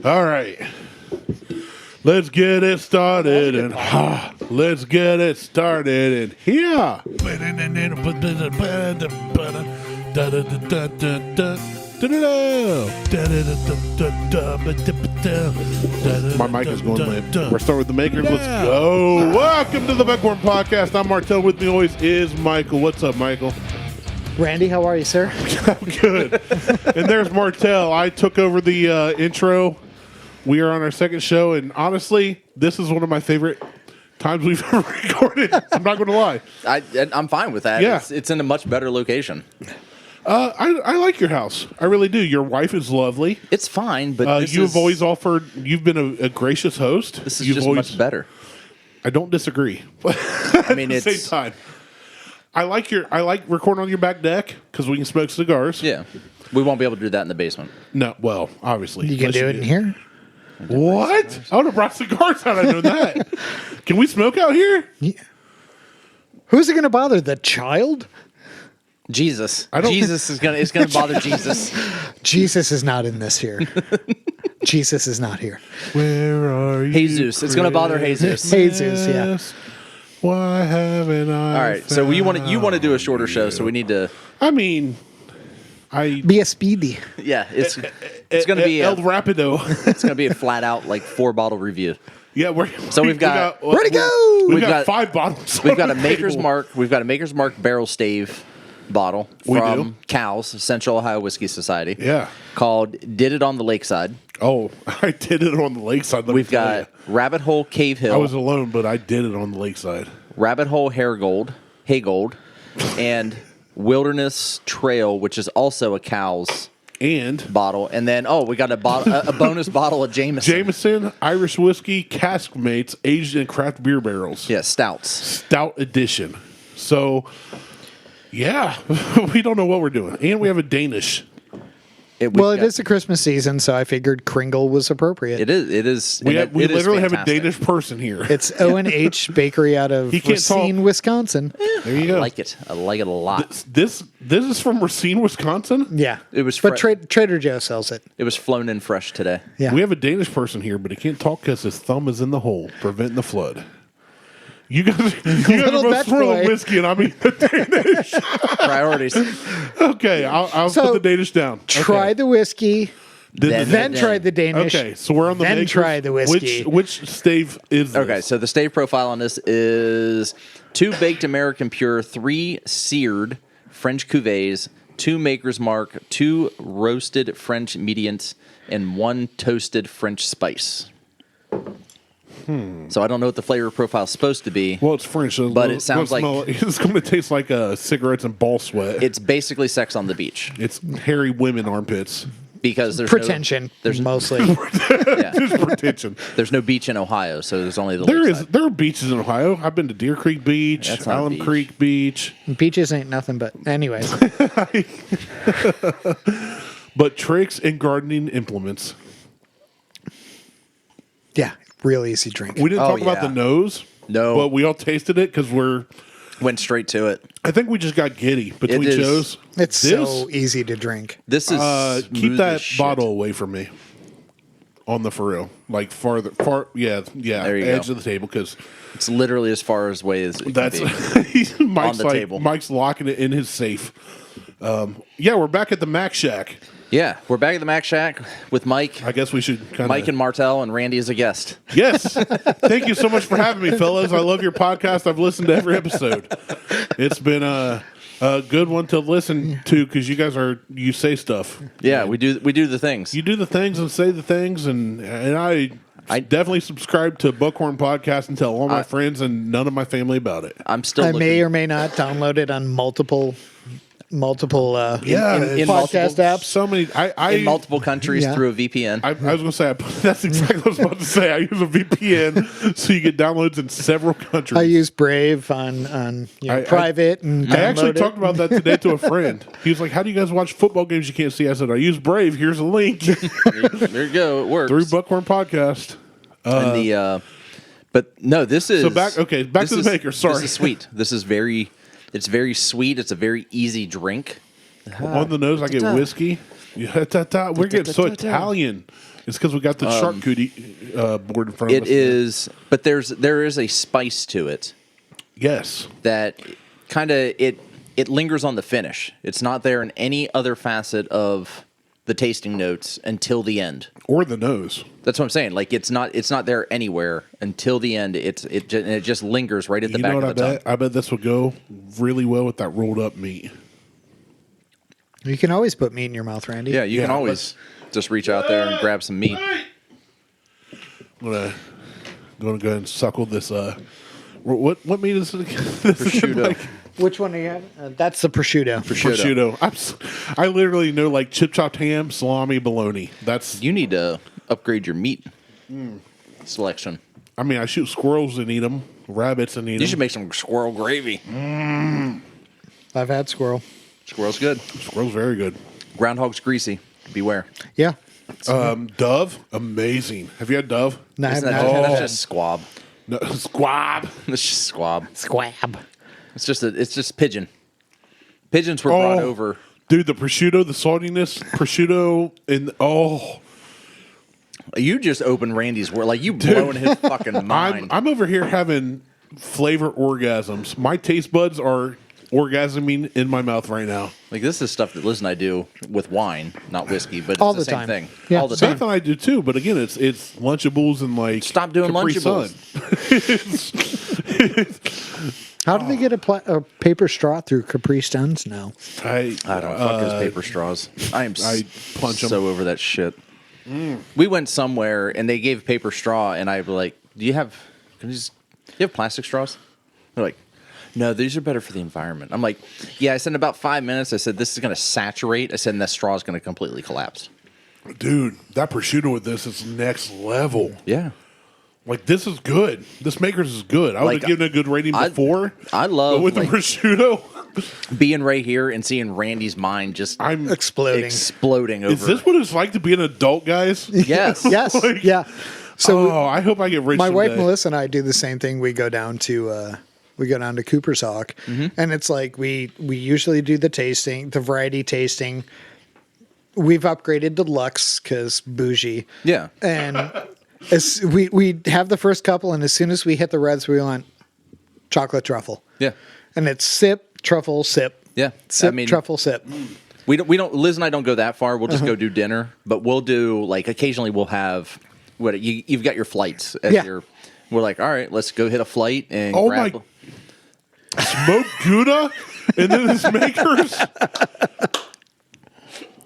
All right. Let's get it started and let's get it started and here. My mic is going limp. We're starting with the makers. Let's go. Welcome to the Buckhorn Podcast. I'm Martelle. With me always is Michael. What's up, Michael? Randy, how are you, sir? I'm good. And there's Martelle. I took over the intro. We are on our second show, and honestly, this is one of my favorite times we've ever recorded. I'm not going to lie. I'm fine with that. Yeah. It's in a much better location. I like your house. I really do. Your wife is lovely. It's fine, but You've always offered. You've been a gracious host. This is You've just always, much better. I don't disagree. I mean, at the same time, I like recording on your back deck because we can smoke cigars. Yeah, we won't be able to do that in the basement. No, well, obviously You can do it in here? What? I would have brought cigars out. I know that. Can we smoke out here? Yeah. Who's it going to bother? The child? Jesus. It's gonna bother Jesus. Jesus is not in this here. Jesus is not here. Where are you? Jesus. It's gonna bother Jesus. Jesus, yeah. Why haven't I? All right. So you want to do a shorter show, so we need to. I mean, Be a speedy. Yeah, it's gonna be El Rapido. it's gonna be a flat out like 4-bottle review. Yeah, we've got where to go? We've got 5 bottles. We've got a on the Maker's table. Mark. We've got a Maker's Mark barrel stave bottle We from do? COWS, Central Ohio Whiskey Society. Yeah. Called "Did It on the Lakeside." Oh, I did it on the lakeside. We've got Rabbit Hole Cave Hill. I was alone, but I did it on the lakeside. Rabbit Hole Haygold, and Wilderness Trail, which is also a COWS And bottle. And then we got a bonus bottle of Jameson. Jameson Irish whiskey cask mates aged in craft beer barrels. Yeah, stouts. Stout edition. So, yeah, we don't know what we're doing, and we have a Danish. It is the Christmas season, so I figured Kringle was appropriate. It is. We it is literally have a fantastic. Danish person here. It's O&H Bakery out of He can't Racine, talk. Wisconsin. There you go. I like it. I like it a lot. This is from Racine, Wisconsin. Yeah. It was But Trader Joe sells it. It was flown in fresh today. Yeah. We have a Danish person here, but he can't talk because his thumb is in the hole, preventing the flood. You guys are both Dutch swirling boy. whiskey, and I mean the Danish. Priorities. Okay, I'll So, put the Danish down. Try the whiskey, Then- then try the Danish. Okay, so we're on the Then makers. try the whiskey. Which stave is this? Okay, so the stave profile on this is 2 baked American pure, 3 seared French cuvées, 2 Maker's Mark, 2 roasted French medians, and 1 toasted French spice. So I don't know what the flavor profile is supposed to be. Well, it's French, so But it sounds like- it's going to taste like cigarettes and ball sweat. It's basically Sex on the Beach It's hairy women armpits. because there's Pretension, No, mostly. yeah, Just pretension. there's no beach in Ohio, so there's only the There lakeside. are beaches in Ohio. I've been to Deer Creek Beach, That's not a Allen beach. Creek Beach. Beaches ain't nothing but... Anyways. But tricks and gardening implements. Yeah, real easy drink. We didn't talk about yeah. the nose. No. But we all tasted it because Went straight to it. I think we just got giddy between It is. shows. It's This, so easy to drink. This is keep smooth that as shit. bottle away from me. On the for real. Like far, yeah, There you edge go. of the table because It's literally as far away as it that's can be. Mike's the table. Mike's locking it in his safe. Yeah, we're back at the Mac Shack. Yeah, we're back at the Mac Shack with Mike. I guess we should kind of Mike and Martelle and Randy as a guest. Yes. Thank you so much for having me, fellas. I love your podcast. I've listened to every episode. It's been a good one to listen to because you say stuff. Yeah, we do the things. You do the things and say the things, and I definitely subscribe to Buckhorn Podcast and tell all my friends and none of my family about it. I'm still I looking. may or may not download it on multiple in podcast multiple- apps. So many. in multiple countries Yeah. through a VPN. I was going to say that's exactly what I was about to say. I use a VPN so you get downloads in several countries. I use Brave on private and I actually download it. talked about that today to a friend. He was like, "How do you guys watch football games you can't see?" I said, "I use Brave. Here's a link." There you go. It works. Through Buckhorn Podcast. And the but no, this is back to the maker, sorry. This is sweet. This is very. It's very sweet. It's a very easy drink. On the nose, I get whiskey. We're getting so Italian. It's because we got the charcuterie board in front of us. It is, but there is a spice to it Yes. that kind of it lingers on the finish. It's not there in any other facet of the tasting notes until the end. Or the nose. That's what I'm saying. Like it's not there anywhere until the end. It just lingers right at the You back know what of the tongue. I bet this would go really well with that rolled up meat. You can always put meat in your mouth, Randy. Yeah, you can Yeah, always just reach out there and grab some meat. I'm gonna go ahead and suckle this. What meat is it again? Prosciutto. Which one are you having? That's the prosciutto. Prosciutto. I literally know like chip chopped ham, salami, bologna. That's. You need to upgrade your meat selection. I mean, I shoot squirrels and eat them, rabbits and eat them. You should make some squirrel gravy. I've had squirrel. Squirrel's good. Squirrels very good. Groundhog's greasy. Beware. Yeah. Dove, amazing. Have you had Dove? No, I Isn't haven't that, had that's that. just squab. No, squab. That's just squab. Squab. It's just pigeon. Pigeons were brought over. Dude, the prosciutto, the saltiness, prosciutto, and You just opened Randy's world. Like you blowing his fucking mind. I'm over here having flavor orgasms. My taste buds are orgasming in my mouth right now. Like this is stuff that Liz and I do with wine, not whiskey, but it's All the the same time. thing. Yeah, All the same. time. Beth and I do too, but again, it's Lunchables and like Stop doing Capri Lunchables. How do they get a paper straw through Capri Suns? No. I don't fuck those paper straws. I punch 'em. so over that shit. We went somewhere and they gave paper straw, and I was like, do you have plastic straws? They're like, no, these are better for the environment. I'm like, yeah. I said in about 5 minutes, I said, this is going to saturate. I said, and that straw is going to completely collapse. Dude, that prosciutto with this is next level. Yeah. Like, this is good. This Maker's is good. I would Like, have given it a good rating before. I love But with like, the prosciutto, being right here and seeing Randy's mind just I'm. Exploding. over. Is this what it's like to be an adult, guys? Yes. Yes. Like- yeah. So Oh, I hope I get rich my wife someday. Melissa and I do the same thing. We go down to Cooper's Hawk, and it's like we usually do the variety tasting. We've upgraded to Lux because bougie. Yeah. And as we have the first couple, and as soon as we hit the reds, we want chocolate truffle. Yeah. And it's sip, truffle, sip. Yeah. Sip, I mean, truffle, sip. we don't. Liz and I don't go that far. We'll just go do dinner, but we'll do like occasionally we'll have what you've got your flights. As Yeah. We're like, all right, let's go hit a flight and Oh grab. my- Smoked Gouda and then this Maker's.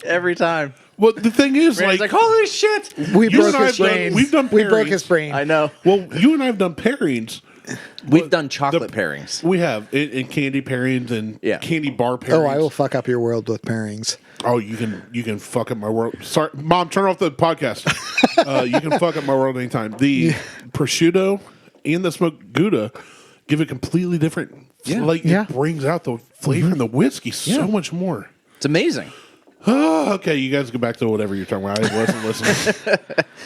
Every time. Well, the thing is, Randy's like, like, holy shit! We You broke and I his have done- brain. we've done we broke pairings. his brain. I know. well, you and I have done pairings. We've done chocolate pairings. We have in candy pairings and Yeah. candy bar pairings. Oh, I will fuck up your world with pairings. Oh, you can fuck up my world. Sorry, Mom, turn off the podcast. You can fuck up my world anytime. The prosciutto and the smoked Gouda give it completely different. Yeah. Like Yeah. it brings out the flavor in the whiskey so much more. It's amazing. Oh, okay, you guys go back to whatever you're talking about. I wasn't listening.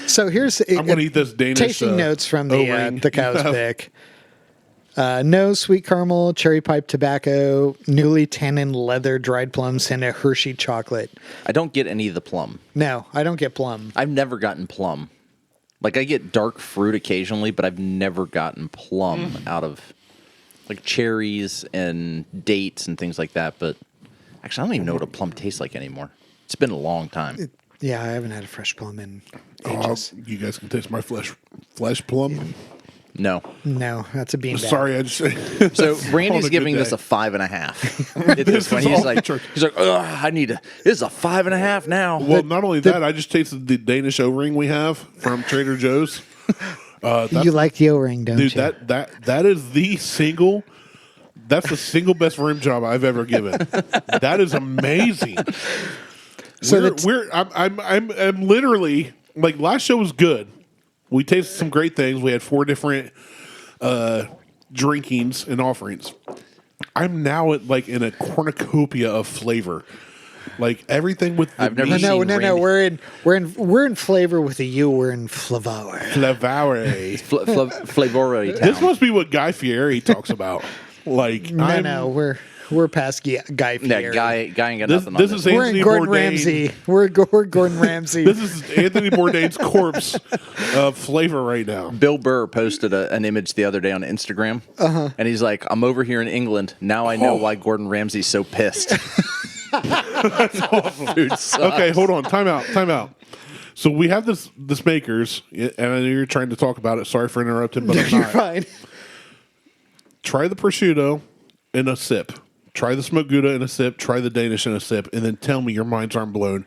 So here's I'm going to eat this Danish tasting notes from O-ring. the cow's pick. No sweet caramel, cherry pipe tobacco, newly tanned leather, dried plums, and a Hershey chocolate. I don't get any of the plum. No, I don't get plum. I've never gotten plum. Like I get dark fruit occasionally, but I've never gotten plum out of like cherries and dates and things like that. But actually, I don't even know what a plum tastes like anymore. It's been a long time. Yeah, I haven't had a fresh plum in Oh, ages. you guys can taste my flesh plum. No. No, that's a beanbag. Sorry, I just. So On Randy's a giving good this day. a 5.5. At this point, is he's all like, true. Ugh, I need to. This is a 5.5 now. Well, not only that, I just tasted the Danish O-ring we have from Trader Joe's. You like the O-ring, don't Dude, you? that is the single. That's the single best rim job I've ever given. That is amazing. So I'm literally like last show was good. We tasted some great things. We had 4 different drinkings and offerings. I'm now at like in a cornucopia of flavor. Like everything with the I've never meat, seen no. Randy. We're in flavor with a U. We're in flavor. flavor. Flavoroid This town. must be what Guy Fieri talks about. Like No, we're We're past Guy Fieri. Yeah, guy ain't got This- nothing this on is this. We're in Anthony Gordon Bourdain. Ramsay. We're Gordon Ramsay. This is Anthony Bourdain's corpse flavor right now. Bill Burr posted an image the other day on Instagram, and he's like, "I'm over here in England now. I know why Gordon Ramsay's so pissed." That's awesome. Food sucks. Okay, hold on. Time out. So we have this makers, and I know you're trying to talk about it. Sorry for interrupting, but I'm You're not. fine. Try the prosciutto in a sip. Try the smoked Gouda in a sip. Try the Danish in a sip, and then tell me your minds aren't blown.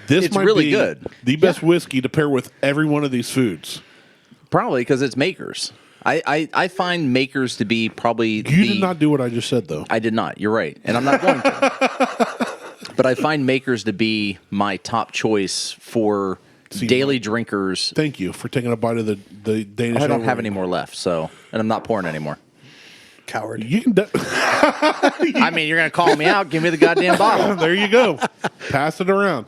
This It's might really be good. the best whiskey to pair with every one of these foods. Probably because it's makers. I find makers to be probably. You did not do what I just said, though. I did not. You're right, and I'm not going to. But I find makers to be my top choice for daily drinkers. Thank you for taking a bite of the Danish. I don't have overlay. any more left, so and I'm not pouring anymore. Coward. You can. I mean, you're gonna call me out. Give me the goddamn bottle. There you go. Pass it around.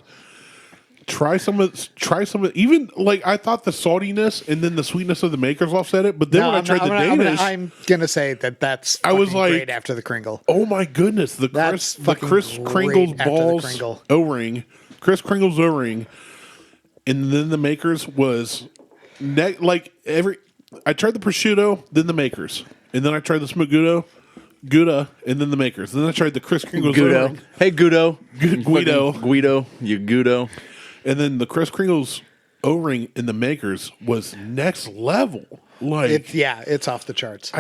Try some of. Even like I thought the saltiness and then the sweetness of the makers offset it, but then when I tried the Danish, I'm gonna say that's. I was fucking like- great after the Kringle. oh my goodness, the That's fucking Chris great Kringle's after the balls Kringle. O-ring, Chris Kringle's O-ring, and then the makers was like every. I tried the prosciutto, then the makers, and then I tried the smoked Gouda, and then the makers. Then I tried the Chris Kringle's Guido. O-ring. Hey, Guido. Guido. Fucking Guido. You Guido. And then the Chris Kringle's O-ring in the makers was next level. Like It's off the charts.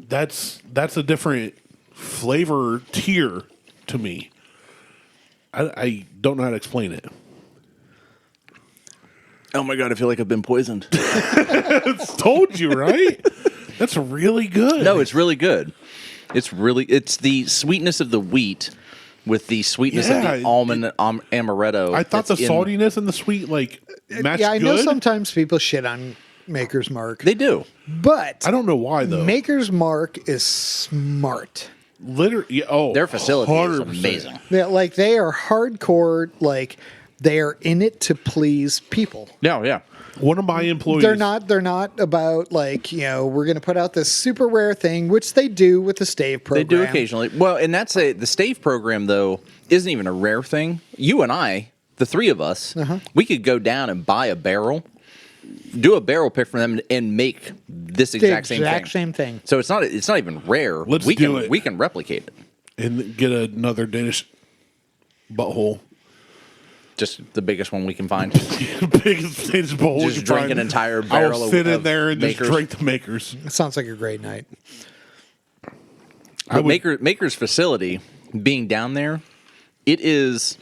that's a different flavor tier to me. I don't know how to explain it. Oh my god, I feel like I've been poisoned. Told you, right? That's really good. No, it's really good. It's the sweetness of the wheat with the sweetness of Yeah, the almond amaretto. I thought the that's in- saltiness and the sweet like matched Yeah, I know good. sometimes people shit on Maker's Mark, They do. but I don't know why though. Maker's Mark is smart. Literally, Their facility is 100%. amazing. Like they are hardcore. Like they are in it to please people. Yeah. One of my employees. They're not about like, we're going to put out this super rare thing, which they do with the stave They program. do occasionally. Well, and the stave program though isn't even a rare thing. You and I, the three of us, we could go down and buy a barrel, do a barrel pick from them, and make this The exact same thing. So it's not even rare. Let's we do can it. we can replicate it. and get another Danish butthole. Just the biggest one we can find. Biggest Danish butthole. you Just can drink find. an entire barrel I'll sit in of there and makers. just drink the makers. It sounds like a great night. But Maker's facility being down there, it is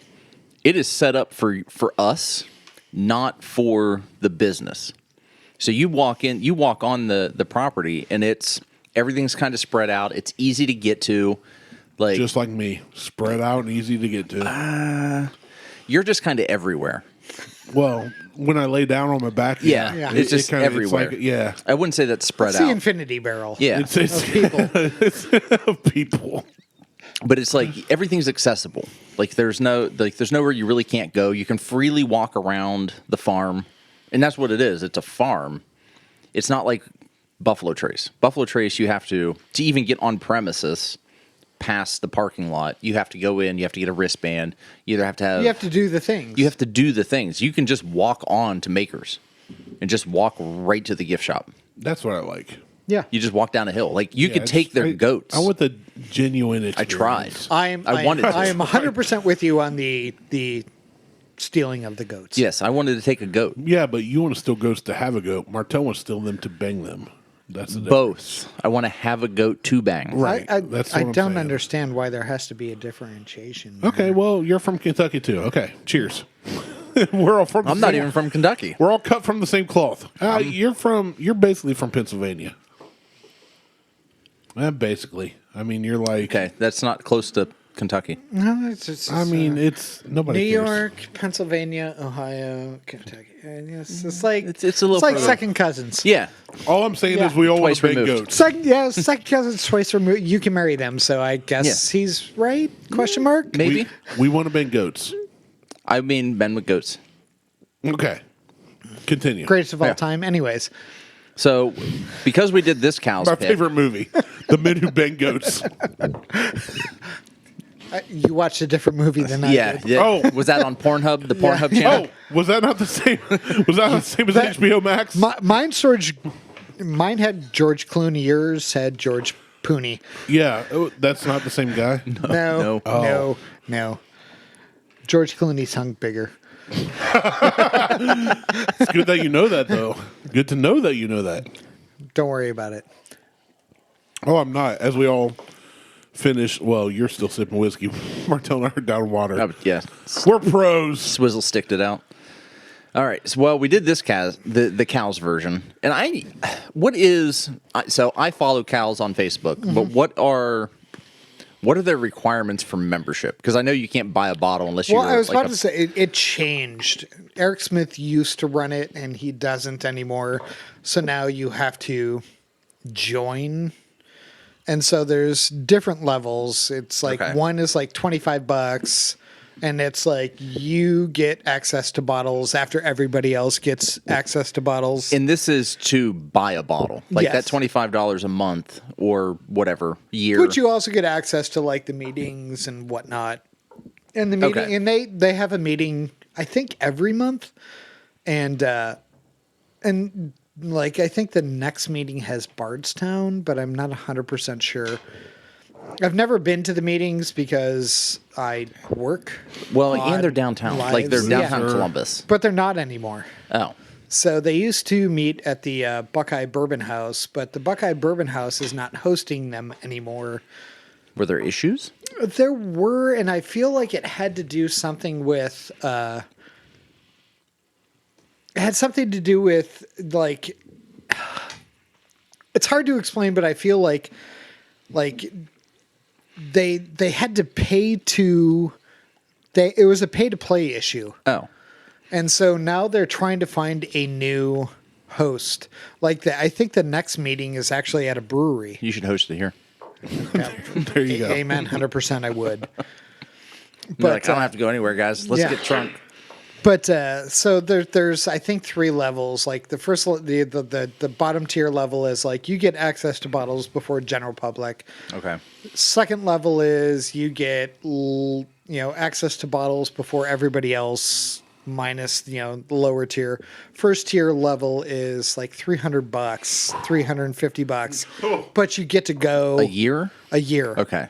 set up for us, not for the business. So you walk on the property, and everything's kind of spread out. It's easy to get to. Like Just like me, spread out and easy to get to. you're just kind of everywhere. Well, when I lay down on my back, Yeah, Yeah. it's just kinda- everywhere. like, yeah, I wouldn't say that's spread It's the out. infinity barrel. Yeah, it's people. it's people. but it's like everything's accessible. Like there's nowhere you really can't go. You can freely walk around the farm, and that's what it is. It's a farm. It's not like Buffalo Trace. Buffalo Trace, you have to even get on premises past the parking lot. You have to go in. You have to get a wristband. You either have to have. You have to do the things. You have to do the things. You can just walk on to Makers, and just walk right to the gift shop. That's what I like. Yeah. You just walk down a hill. Like you Yeah, could take their goats. I want the genuine I tried. experience. I wanted to. I am 100% with you on the stealing of the goats. Yes, I wanted to take a goat. Yeah, but you want to steal goats to have a goat. Martelle wants to steal them to bang them. That's the difference. Both. I want to have a goat to bang. Right. I That's what I'm don't saying. understand why there has to be a differentiation. Okay, well, you're from Kentucky too. Okay, cheers. We're all from. I'm not even from Kentucky. We're all cut from the same cloth. You're basically from Pennsylvania. Basically, I mean, you're like. Okay, that's not close to Kentucky. No, it's I mean, it's nobody. New cares. York, Pennsylvania, Ohio, Kentucky. And it's like It's a little it's like further. second cousins. Yeah, All I'm saying Yeah. is we all want Twice to bang removed. goats. Second cousins twice removed. You can marry them, so I guess he's right? Question mark. maybe. We want to bang goats. I mean, men with goats. Okay, continue. Greatest of all Yeah. time. Anyways, So, because we did this cow's My pick, favorite movie, The Men Who Bang Goats. You watched a different movie than I yeah, did. yeah. Oh. Was that on Pornhub, the Pornhub channel? Oh, was that not the same? Was that not the same as HBO Max? Mine had George Clooney. Yours had George Pooney. Yeah, that's not the same guy. No. George Clooney's hung bigger. It's good that you know that, though. Good to know that you know that. Don't worry about it. Oh, I'm not. As we all finish, well, you're still sipping whiskey. Martelle and I are down water. Yeah. We're pros. Swizzle sticked it out. All right. So, well, we did this cows, the cows version, and I follow cows on Facebook, but what are their requirements for membership? Because I know you can't buy a bottle unless you're. Well, I was about to say it changed. Eric Smith used to run it, and he doesn't anymore. So now you have to join. And so there's different levels. It's like one is like $25, and it's like you get access to bottles after everybody else gets access to bottles. And this is to buy a bottle, like Yes. that $25 a month or whatever year. But you also get access to like the meetings and whatnot. And the meeting, and they have a meeting, I think every month, and like I think the next meeting has Bardstown, but I'm not 100% sure. I've never been to the meetings because I work. Well, and they're downtown, like they're downtown Columbus, but they're not anymore. Oh. So they used to meet at the Buckeye Bourbon House, but the Buckeye Bourbon House is not hosting them anymore. Were there issues? There were, and I feel like it had to do something with. It had something to do with like. It's hard to explain, but I feel like they had to pay to. It was a pay to play issue. Oh. And so now they're trying to find a new host. I think the next meeting is actually at a brewery. You should host it here. There you go. Amen. 100% I would. But I don't have to go anywhere, guys. Let's get drunk. But so there's I think 3 levels. Like the first, the bottom tier level is like you get access to bottles before general public. Okay. Second level is you get access to bottles before everybody else, minus the lower tier. First tier level is like $300, $350, but you get to go a year. Okay,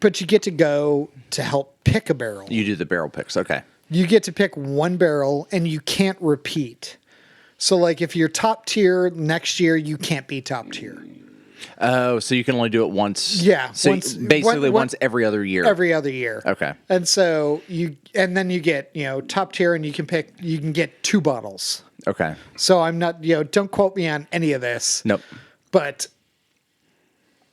but you get to go to help pick a barrel. You do the barrel picks. Okay. You get to pick one barrel, and you can't repeat. So, like, if you're top tier next year, you can't be top tier. Oh, so you can only do it once. Yeah, so once every other year. Every other year. Okay. And so then you get top tier, and you can get 2 bottles. Okay. So I'm not don't quote me on any of this. Nope. But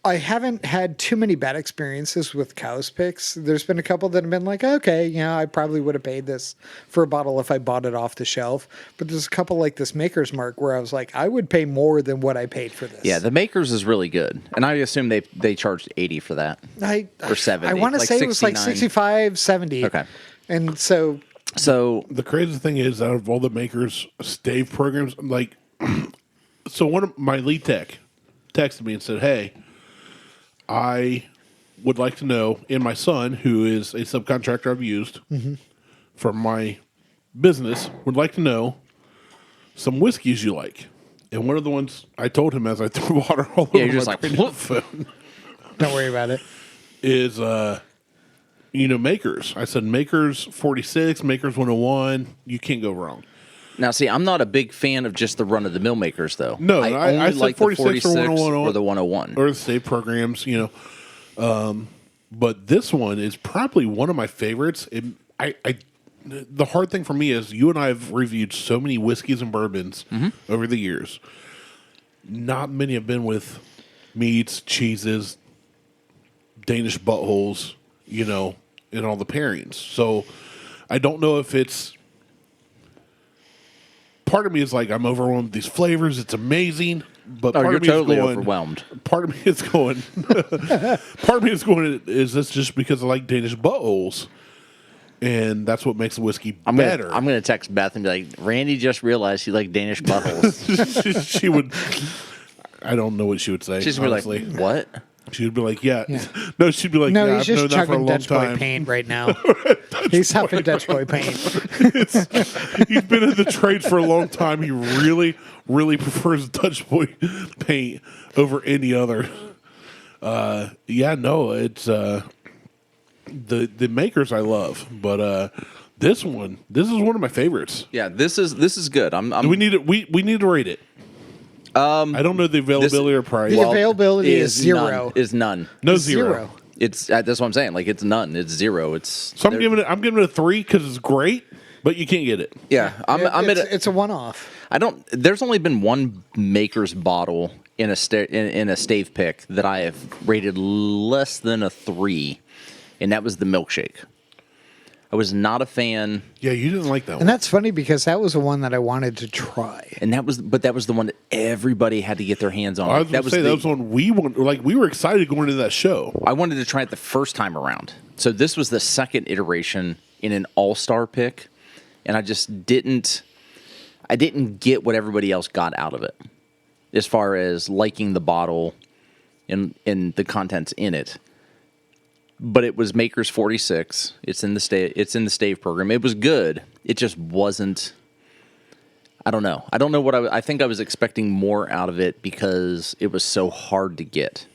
I haven't had too many bad experiences with Cow's Picks. There's been a couple that have been like, okay, I probably would have paid this for a bottle if I bought it off the shelf. But there's a couple like this Maker's Mark where I was like, I would pay more than what I paid for this. Yeah, the Maker's is really good. And I assume they charged $80 for that. Or 70. I want to say it was like 65, 70. Okay. And so the crazy thing is, out of all the Makers stave programs, like, so one of my lead tech texted me and said, hey, I would like to know, and my son, who is a subcontractor I've used for my business, would like to know some whiskeys you like. And one of the ones I told him as I threw water all over you're my just phone don't worry about it. is, Makers. I said Makers 46, Makers 101. You can't go wrong. Now, see, I'm not a big fan of just the run-of-the-mill Makers, though. No, I only said like 46 the 46 or 101 or the 101. or the state programs, but this one is probably one of my favorites. The hard thing for me is you and I have reviewed so many whiskeys and bourbons over the years. Not many have been with meats, cheeses, Danish buttholes, and all the pairings. So I don't know if it's. Part of me is like, I'm overwhelmed with these flavors. It's amazing. But part you're of me totally is going, overwhelmed. Part of me is going, is this just because I like Danish buttholes? and that's what makes the whiskey I'm better. I'm gonna text Beth and be like, Randy just realized he liked Danish buttholes. She would. I don't know what she would say. She's gonna be honestly. like, what? She would be like, yeah. No, she'd be like, No, yeah, he's I've known just that for a chugging long Dutch boy time. paint right now. He's huffing Dutch boy paint. He's been in the trades for a long time. He really, really prefers Dutch boy paint over any other. Yeah, no, it's the makers I love, but this is one of my favorites. Yeah, this is good. We need it. We need to rate it. I don't know the availability or price. The availability is zero. Is none. No zero. It's that's what I'm saying. Like it's none. It's zero. It's So I'm giving it a 3 because it's great, but you can't get it. yeah. It's a one-off. I don't. There's only been one Maker's bottle in a stave pick that I have rated less than a 3, and that was the milkshake. I was not a fan. Yeah, you didn't like that And one. that's funny because that was the one that I wanted to try. And that was the one that everybody had to get their hands on. I was going to say that was one we were excited going into that show. I wanted to try it the first time around. So this was the second iteration in an all-star pick, and I just didn't get what everybody else got out of it as far as liking the bottle and the contents in it. But it was Maker's 46. It's in the stave program. It was good. It just wasn't. I don't know. I don't know what I think I was expecting more out of it because it was so hard to get.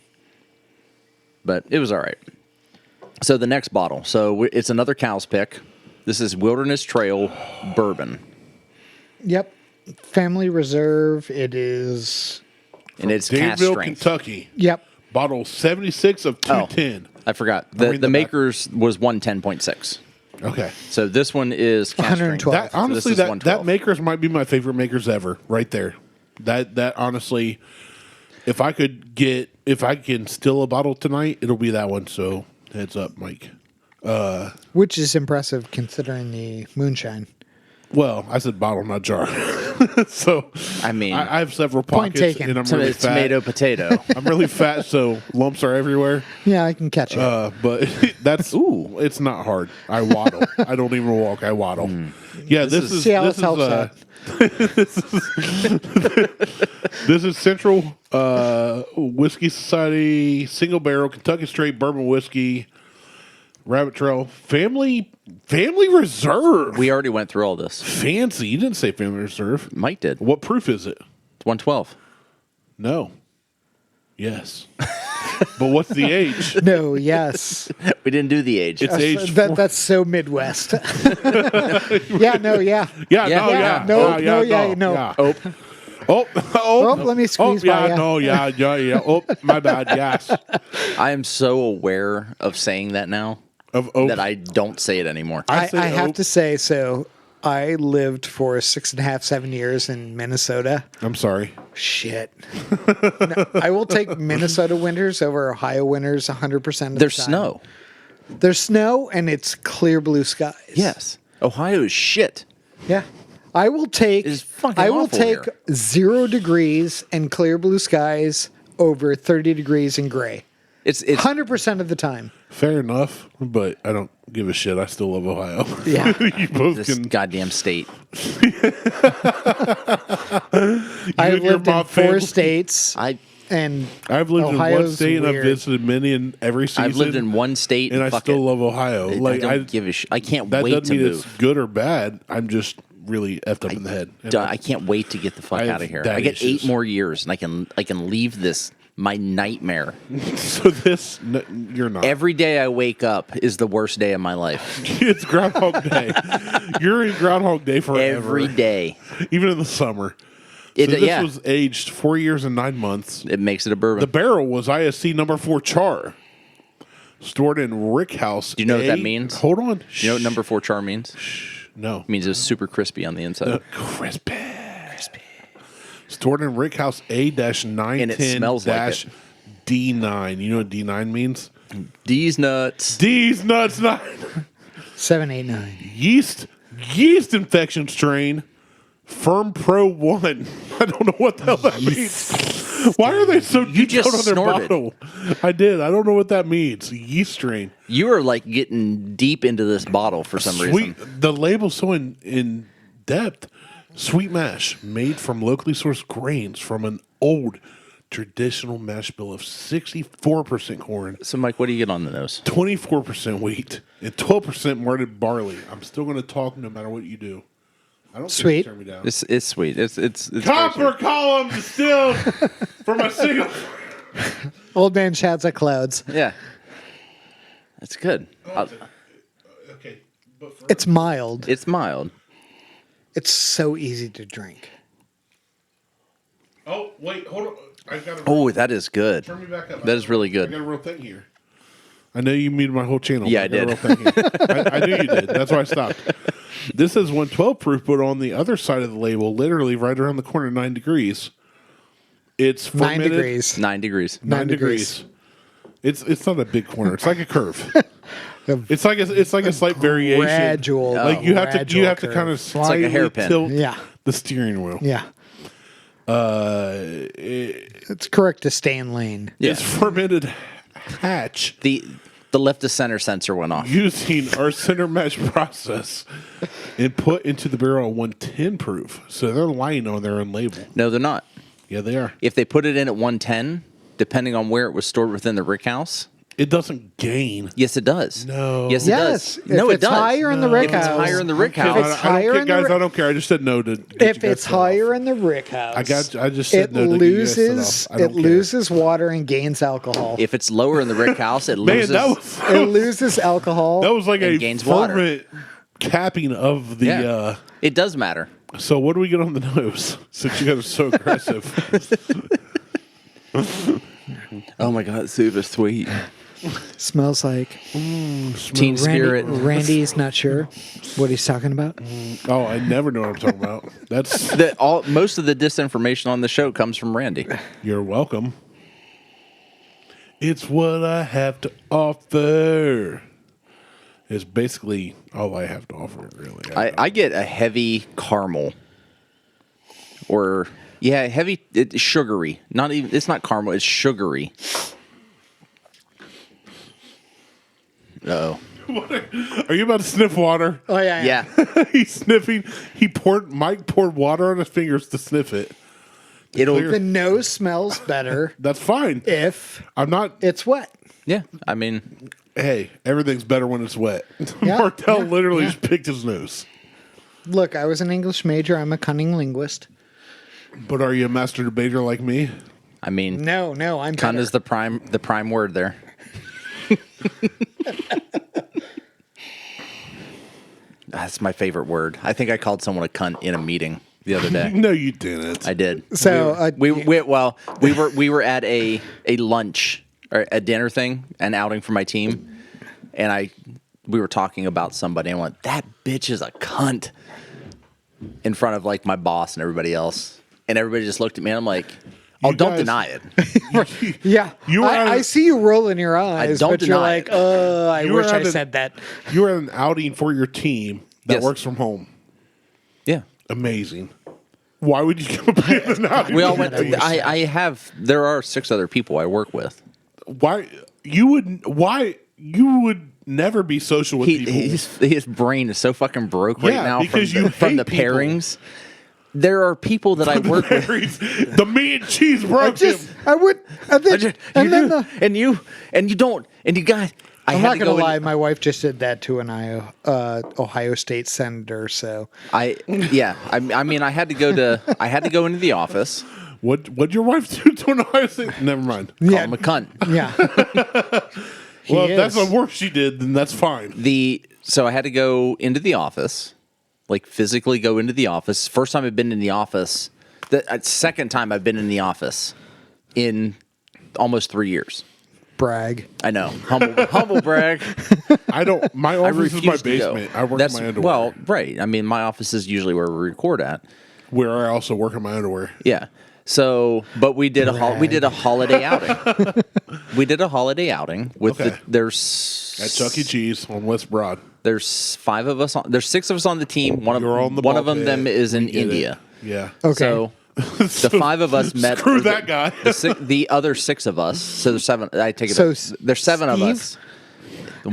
But it was all right. So the next bottle. So it's another Cow's pick. This is Wilderness Trail Bourbon. Yep. Family Reserve. It is. And it's cast Danville, strength. Kentucky. Yep. Bottle 76 of 210. I forgot. reading The the back. Maker's was 110.6. Okay. So this one is cast strength. 112. That, honestly, So this is that 112. Makers might be my favorite Makers ever, right there. That honestly, if I can steal a bottle tonight, it'll be that one. So heads up, Mike. Which is impressive considering the moonshine. Well, I said bottle, not jar. So I mean, I have several Point pockets, taken. and I'm really fat. tomato, potato. I'm really fat, so lumps are everywhere. Yeah, I can catch it. But that's it's not hard. I waddle. I don't even walk. I waddle. Yeah, this is See how this this helps out. This is Central Whiskey Society Single Barrel Kentucky Straight Bourbon Whiskey Rabbit Trail Family Reserve. We already went through all this. Fancy. You didn't say Family Reserve. Mike did. What proof is it? It's 112. No. Yes. But what's the age? No, yes. We didn't do the age. It's age. That's so Midwest. Yeah, no, yeah. Yeah, Yeah. no, Yeah. yeah, No, no, yeah, no. yeah. Oh, Oh, let me squeeze by yeah, ya. no, yeah. Oh, my bad. Yes. I am so aware of saying that now Of oak. that I don't say it anymore. I say have oak. to say, so I lived for 6.5, 7 years in Minnesota. I'm sorry. Shit. No, I will take Minnesota winters over Ohio winters 100% of the time. There's snow. There's snow and it's clear blue skies. Yes. Ohio is shit. Yeah. I will take It's fucking I will awful take here. 0 degrees and clear blue skies over 30 degrees and gray. It's 100% of the time. Fair enough, but I don't give a shit. I still love Ohio. Yeah. You both this can. goddamn state. I've your lived in mob 4 family. states I've I've lived in one Ohio's state and I've weird. visited many in every season. lived in one state and I fuck still it. love Ohio. I Like don't give a shit. I can't that wait doesn't to mean move. it's good or bad. I'm just really effed up in the head. And I can't wait to get the fuck I have out of here. daddy I get issues. 8 more years and I can leave this my nightmare. So this, no, you're not. Every day I wake up is the worst day of my life. It's Groundhog Day. You're in Groundhog Day forever. Every day. Even in the summer. It, So this yeah, was aged 4 years and 9 months. it makes it a bourbon. The barrel was ISC number 4 char. Stored in Rick House. Do you know what that means? Hold on. you know what number 4 char means? No. It means it's super crispy on the inside. Crispy. Stored in Rick House A-910 And it smells like it. D9. You know what D9 means? These nuts. D's nuts 9. 789. Yeast infection strain. Firm Pro 1. I don't know what the hell that means. Why are they so You just detailed on their snorted. bottle? I did. I don't know what that means. Yeast strain. You are like getting deep into this bottle for some reason. The label's so in depth. Sweet mash made from locally sourced grains from an old traditional mash bill of 64% corn, So, Mike, what do you get on the nose? 24% wheat, and 12% malted barley. I'm still going to talk no matter what you do. I don't Sweet. Turn me down. It's sweet. It's Copper column distilled from a single. Old man shouts at clouds. Yeah, it's good. Okay, but for It's mild. It's mild. It's so easy to drink. oh wait, hold on. I got to Oh, that is good. turn me back up. That is really I good. got a real thing here. I know you muted my whole channel. Yeah, but I got a real thing here. I knew you did. That's why I stopped. This is 112 proof, but on the other side of the label, literally right around the corner, 9 degrees. It's 9 fermented. degrees. 9 degrees. 9 degrees. It's not a big corner. It's like a curve. it's like a slight variation. Gradual. Like you have to gradual kind curve. of slightly hairpin. tilt Yeah. the steering wheel. Yeah. It's correct to stay in lane. Yeah. It's fermented hatch The left to center sensor went off. using our center mash process and put into the barrel at 110 proof. So they're lying on their own label. No, they're not. Yeah, they are. If they put it in at 110, depending on where it was stored within the rick house, It doesn't gain. yes, it does. No. Yes, Yes. it does. No, if it it's does. higher in the rick If it's house. higher in the rick If house, it's I don't higher care, in the guys. ri- I don't care. I just said no to. get If you guys it's set off. higher in the rick house, I just said it no to get you guys set loses off. I don't it care. loses water and gains alcohol. if it's lower in the rick house, it Man, loses. It loses alcohol. that was like and a gains water. fervent capping of the. Yeah. It does matter. So what do we get on the nose? Since you guys are so aggressive. Oh my god, super sweet. Smells like Teen Spirit. Randy's not sure what he's talking about. Oh, I never know what I'm talking about. That's Most of the disinformation on the show comes from Randy. you're welcome. It's what I have to offer. It's basically all I have to offer, really. I get a heavy caramel, or heavy sugary. Not even. It's not caramel. It's sugary. Uh-oh. Are you about to sniff water? Oh yeah, Yeah. He's sniffing. Mike poured water on his fingers to sniff it. It'll. clear- The nose smells better That's fine. if I'm not. it's wet. Yeah. I mean, Hey, everything's better when it's wet. Yeah, Martelle yeah, literally yeah. just picked his nose. Look, I was an English major. I'm a cunning linguist. But are you a master debater like me? I mean, No, I'm cunt better. is the prime word there. That's my favorite word. I think I called someone a cunt in a meeting the other day. No, you didn't. I did. So we were at a lunch or a dinner thing, an outing for my team, and we were talking about somebody, and I went, "That bitch is a cunt," in front of like my boss and everybody else, and everybody just looked at me, and I'm like, "Oh, You don't guys- deny it." yeah, You were at I a- see you rolling your eyes, don't but you're deny like, it. I You wish were I at a- said that. You were at an outing for your team that Yes. works from home. Yeah, Amazing. Why would you come up with an outing? we all for went. your team? There are 6 other people I work with. Why you would never be social with people? His brain is so fucking broke right Yeah, now because from you from hate the people. pairings. There are people that I work with. The meat and cheese broke him. I would, and then, and then the, and you don't, and you guys. I I'm had not to gonna go lie. in- My wife just did that to an Ohio State senator. So I mean, I had to go into the office. What'd your wife do to an Ohio State? Never mind. Call yeah, him a cunt. yeah. Well, if is. that's the worst she did, then that's fine. So I had to go into the office, like physically go into the office. First time I've been in the office. The second time I've been in the office in almost 3 years. Brag. I know, humble brag. I don't. My I office is my refuse to go. basement. I work That's, in my underwear. well, right. I mean, my office is usually where we record at. Where I also work in my underwear. Yeah. So, but we did a holiday outing. We did a holiday outing with Okay. there's At Chuck E. Cheese on West Broad. there's 6 of us on the team. One You're on the of ball them pit. is in We get it. India. Yeah. Okay. So The 5 of us met. Screw that guy. The other 6 of us. So there's 7. I take it. So There's 7 of Steve? us.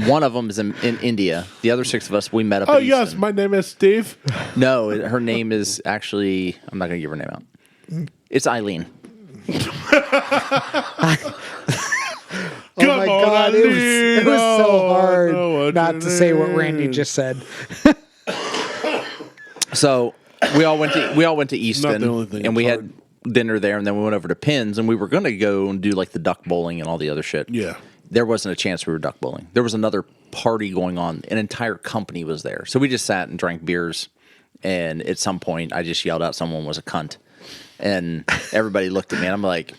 One of them is in India. The other 6 of us we met up. Oh in yes, Easton. my name is Steve. No, her name is actually. I'm not going to give her name out. It's Eileen. Oh my God, it was so hard not to say what Randy just said. So we all went to Easton, the only thing and we that's had dinner there, and then we went over to Pins, and we were going to go and do like the duck bowling and all the other shit. Yeah. There wasn't a chance we were duck bowling. There was another party going on. An entire company was there. So we just sat and drank beers. And at some point, I just yelled out someone was a cunt. And everybody looked at me, and I'm like,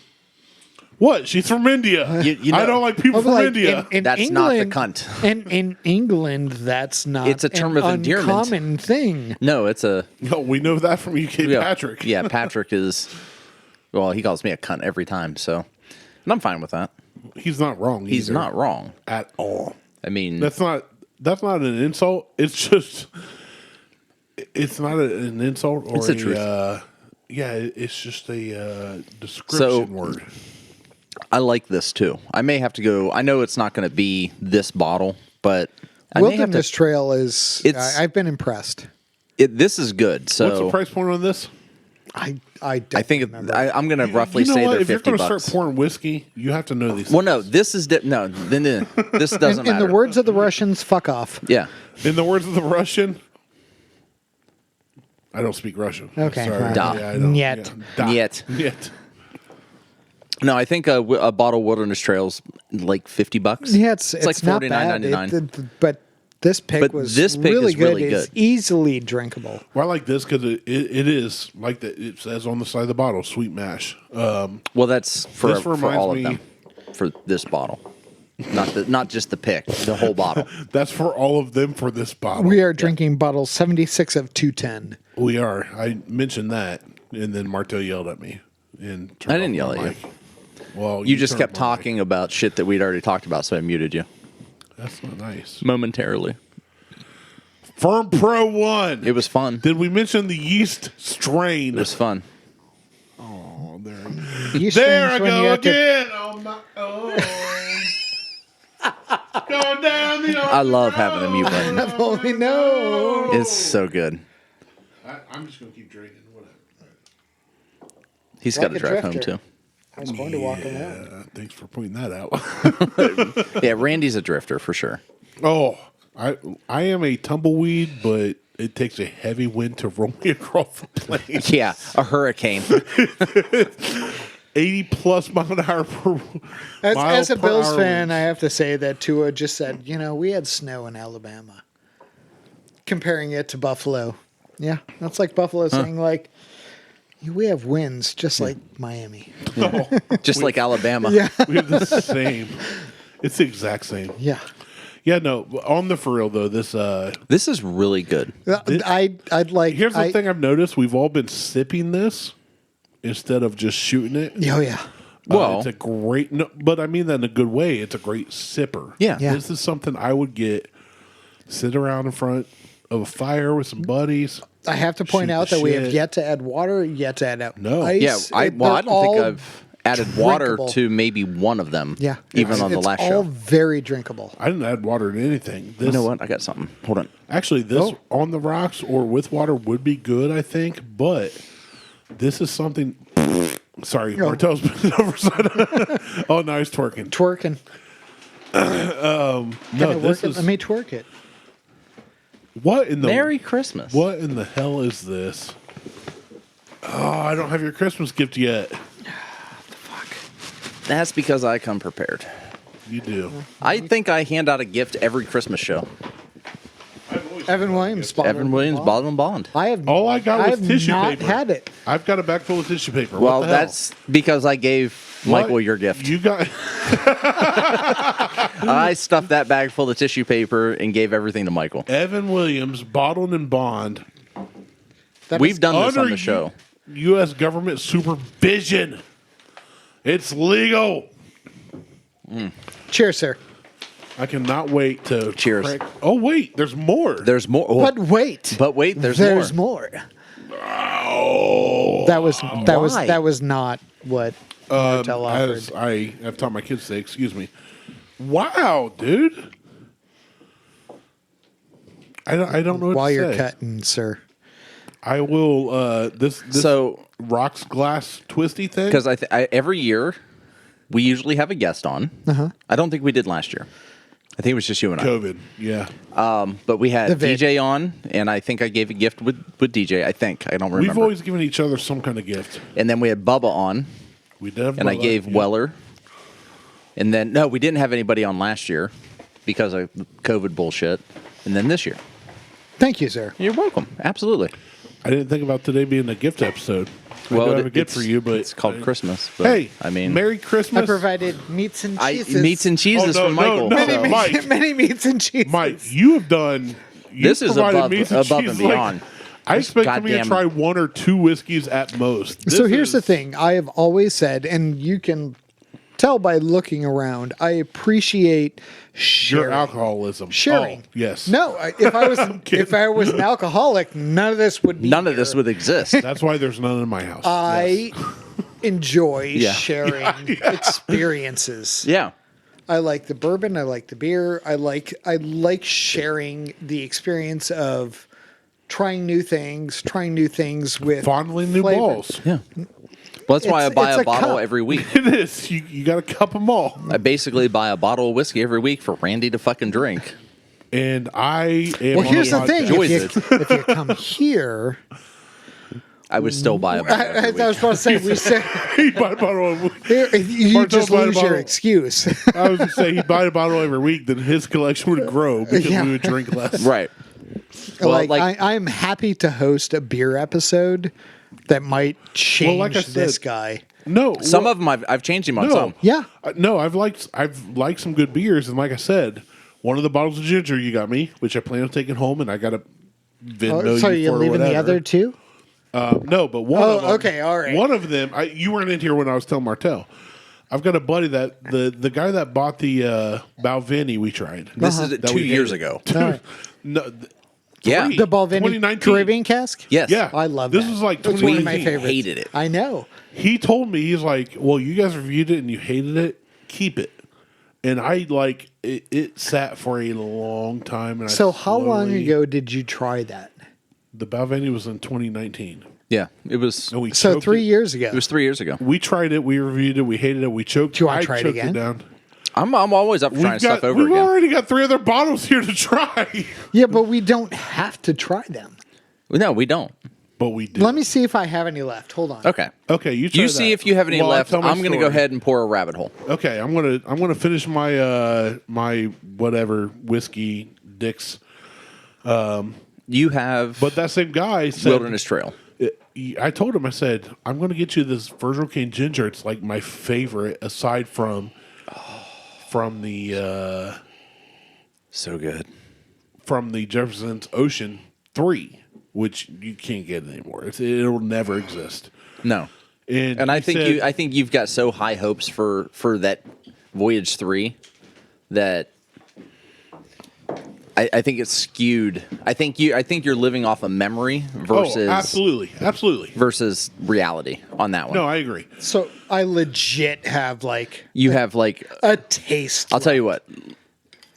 What? She's from India. You know- I don't like people from Like, India. in That's not the England- cunt. In England, that's not It's a term an of endearment. uncommon thing. no, it's a. No, we know that from UK Yeah, Patrick. Yeah, Patrick is. Well, he calls me a cunt every time. So, and I'm fine with that. He's not wrong. He's either, not wrong. at all. I mean, That's not an insult. It's just it's not an insult or It's the truth. Yeah, it's just a description word. I like this too. I may have to go. I know it's not going to be this bottle, but I may have to. Wilderness Trail is. I've been impressed. This is good. So What's the price point on this? I think remember. I'm going to roughly You know say what? they're If you're $50. going to start pouring whiskey, you have to know these. Well, no, this is no. Then this doesn't in matter. the words of the Russians, fuck off. yeah. In the words of the Russian, I don't speak Russian. Okay, Sorry. fine. Da. I don't. Niet. Yeah. Da. Niet. Niet. No, I think a bottle of Wilderness Trails like $50. Yeah, it's like not bad. $49.99. But this pick But was this pick really is really good. It's good. easily drinkable. Well, I like this because it is like that. It says on the side of the bottle, sweet mash. Well, that's for This reminds all of me- them. For this bottle, not just the pick, the whole bottle. That's for all of them for this bottle. We are drinking bottle 76 of 210. We are. I mentioned that, and then Martelle yelled at me. And I didn't yell at you. Well, You just turned kept my mic. talking about shit that we'd already talked about, so I muted you That's not nice. momentarily. Firm Pro 1. It was fun. Did we mention the yeast strain? It was fun. Oh, there. You There I strange when you go have to- again. Oh my. Oh. Going down the. I love having a mute button. Only know. It's so good. I'm just gonna keep drinking. Whatever. He's Like got to a drive home drifter. too. I was going to walk around. Thanks for pointing that out. Yeah, Randy's a drifter for sure. Oh, I am a tumbleweed, but it takes a heavy wind to roll me across the plane. Yeah, a hurricane. 80 plus mile an hour per As a per Bills hour fan, winds. I have to say that Tua just said, we had snow in Alabama. Comparing it to Buffalo. Yeah, that's like Buffalo saying, like, we have winds just like Miami. Just like Alabama. Yeah. We have the same. It's the exact same. Yeah. Yeah, no. On the for real though, this. This is really good. I'd like. Here's the thing I've noticed: we've all been sipping this instead of just shooting it. Oh, yeah. Well- it's a great. No, but I mean that in a good way. It's a great sipper. Yeah. Yeah. This is something I would get. Sit around in front of a fire with some buddies. I have to point Shoot out the that we have shit. yet to add water, yet to add No. ice. Yeah, I They're don't think all- I've added water drinkable. to maybe one of them. Yeah. even it's- on the it's last all show. very drinkable. I didn't add water to anything. This, You know what? I got something. Hold on. Actually, this Oh. on the rocks or with water would be good, I think. But this is something. Sorry, Martelle's been overside. Oh, no, he's twerking. Twerking. No, Can I work this it? is Let me twerk it. what in the Merry Christmas. what in the hell is this? Oh, I don't have your Christmas gift yet. That's because I come prepared. You do. I think I hand out a gift every Christmas show. Evan Williams. Evan Williams, Bottle and Bond. I have. All I got I was have tissue not paper. had it. I've got a bag full of tissue paper. Well, What the hell? that's because I gave What? Michael your gift. You got. I stuffed that bag full of tissue paper and gave everything to Michael. Evan Williams, bottled and bond. That We've is- done this on Under the show. U.S. government supervision. It's legal. Cheers, sir. I cannot wait to Cheers. crack- Oh wait, there's more. There's more. But wait. But wait, there's There's more. more. Oh, That was Why? that was not what Martelle offered. As I have taught my kids to say, excuse me. Wow, dude. I don't know what While to you're say. cutting, sir. I will. This So- rocks glass twisty thing. Because every year we usually have a guest on. I don't think we did last year. I think it was just you and I. COVID. Yeah. But we had The vid. DJ on, and I think I gave a gift with DJ. I think I don't remember. We've always given each other some kind of gift. And then we had Bubba on, We did have and I Bubba, gave yeah. Weller. And then no, we didn't have anybody on last year because of COVID bullshit. And then this year, Thank you, sir. you're welcome. Absolutely. I didn't think about today being a gift episode. I do have a gift for you, but it's called Christmas. But, Hey, I mean, Merry Christmas, I provided meats and cheeses. meats and cheeses Oh, no, from Michael. no, many, no, so- Mike. many meats and cheeses. Mike. You have done. You This is provided above- meats above and cheese, beyond. I expect me to goddamn- try 1 or 2 whiskeys at most. So This here's the is- thing. I have always said, and you can tell by looking around, I appreciate sharing. Your alcoholism. Sharing. Oh, yes. No, if I was an alcoholic, none of this would be. None of here. this would exist. That's why there's none in my house. I enjoy Yeah. sharing experiences. Yeah. I like the bourbon. I like the beer. I like sharing the experience of trying new things with Fondling new flavor. balls. Yeah. Well, that's why I It's- buy it's a a bottle cup. every week. It is. You got to cup them all. I basically buy a bottle of whiskey every week for Randy to fucking drink. And I am. Well, on here's the thing: Enjoys if you come here, I would still buy a bottle I every week. was about to say we said He'd buy a bottle of. here, you Martelle just buy a lose your bottle. excuse. I was going to say he'd buy a bottle every week, then his collection would grow because Yeah. we would drink less. Right. Well, I'm happy to host a beer episode that might change like I this said- guy. No, some of them I've changed him on no, some. Yeah. No, I've liked some good beers, and like I said, one of the bottles of ginger you got me, which I plan on taking home, and I got to Venmo So you you're for leaving the whatever. other two? No, but one Oh, of them. okay, all right. One of them, you weren't in here when I was telling Martelle. I've got a buddy that the guy that bought the Balvenie we tried. This is That 2 we years hated. ago. All right. No, Yeah. three. The Balvenie 2019. Caribbean cask? Yes. Yeah, I love this that. was like It's one of 2019. my favorites. Hated it. I know. He told me, he's like, well, you guys reviewed it and you hated it. Keep it. And I like it. It sat for a long time. And So I how long slowly- ago did you try that? The Balvenie was in 2019. Yeah. It was And we So choked 3 it. years ago. it was 3 years ago. We tried it. We reviewed it. We hated it. We choked. Do you wanna I try it choked again? down. I'm always up for trying stuff over we've again. already got 3 other bottles here to try. Yeah, but we don't have to try them. Oh. No, we don't. But we did. Let me see if I have any left. Hold on. Okay. Okay, you try You see that. if you have any While I left. tell my I'm going to go story. ahead and pour a rabbit hole. Okay, I'm gonna finish my my whatever whiskey dicks. You have But that same guy said, Wilderness Trail. I told him, I said, I'm going to get you this Virgil Cane Ginger. It's like my favorite, aside from the So good. from the Jefferson's Ocean 3, which you can't get anymore. It'll never exist. No. And I he think said- I think you've got so high hopes for that Voyage 3 that I think it's skewed. I think you're living off a memory versus absolutely. versus reality on that one. No, I agree. So I legit have like You have like a taste. I'll tell you what.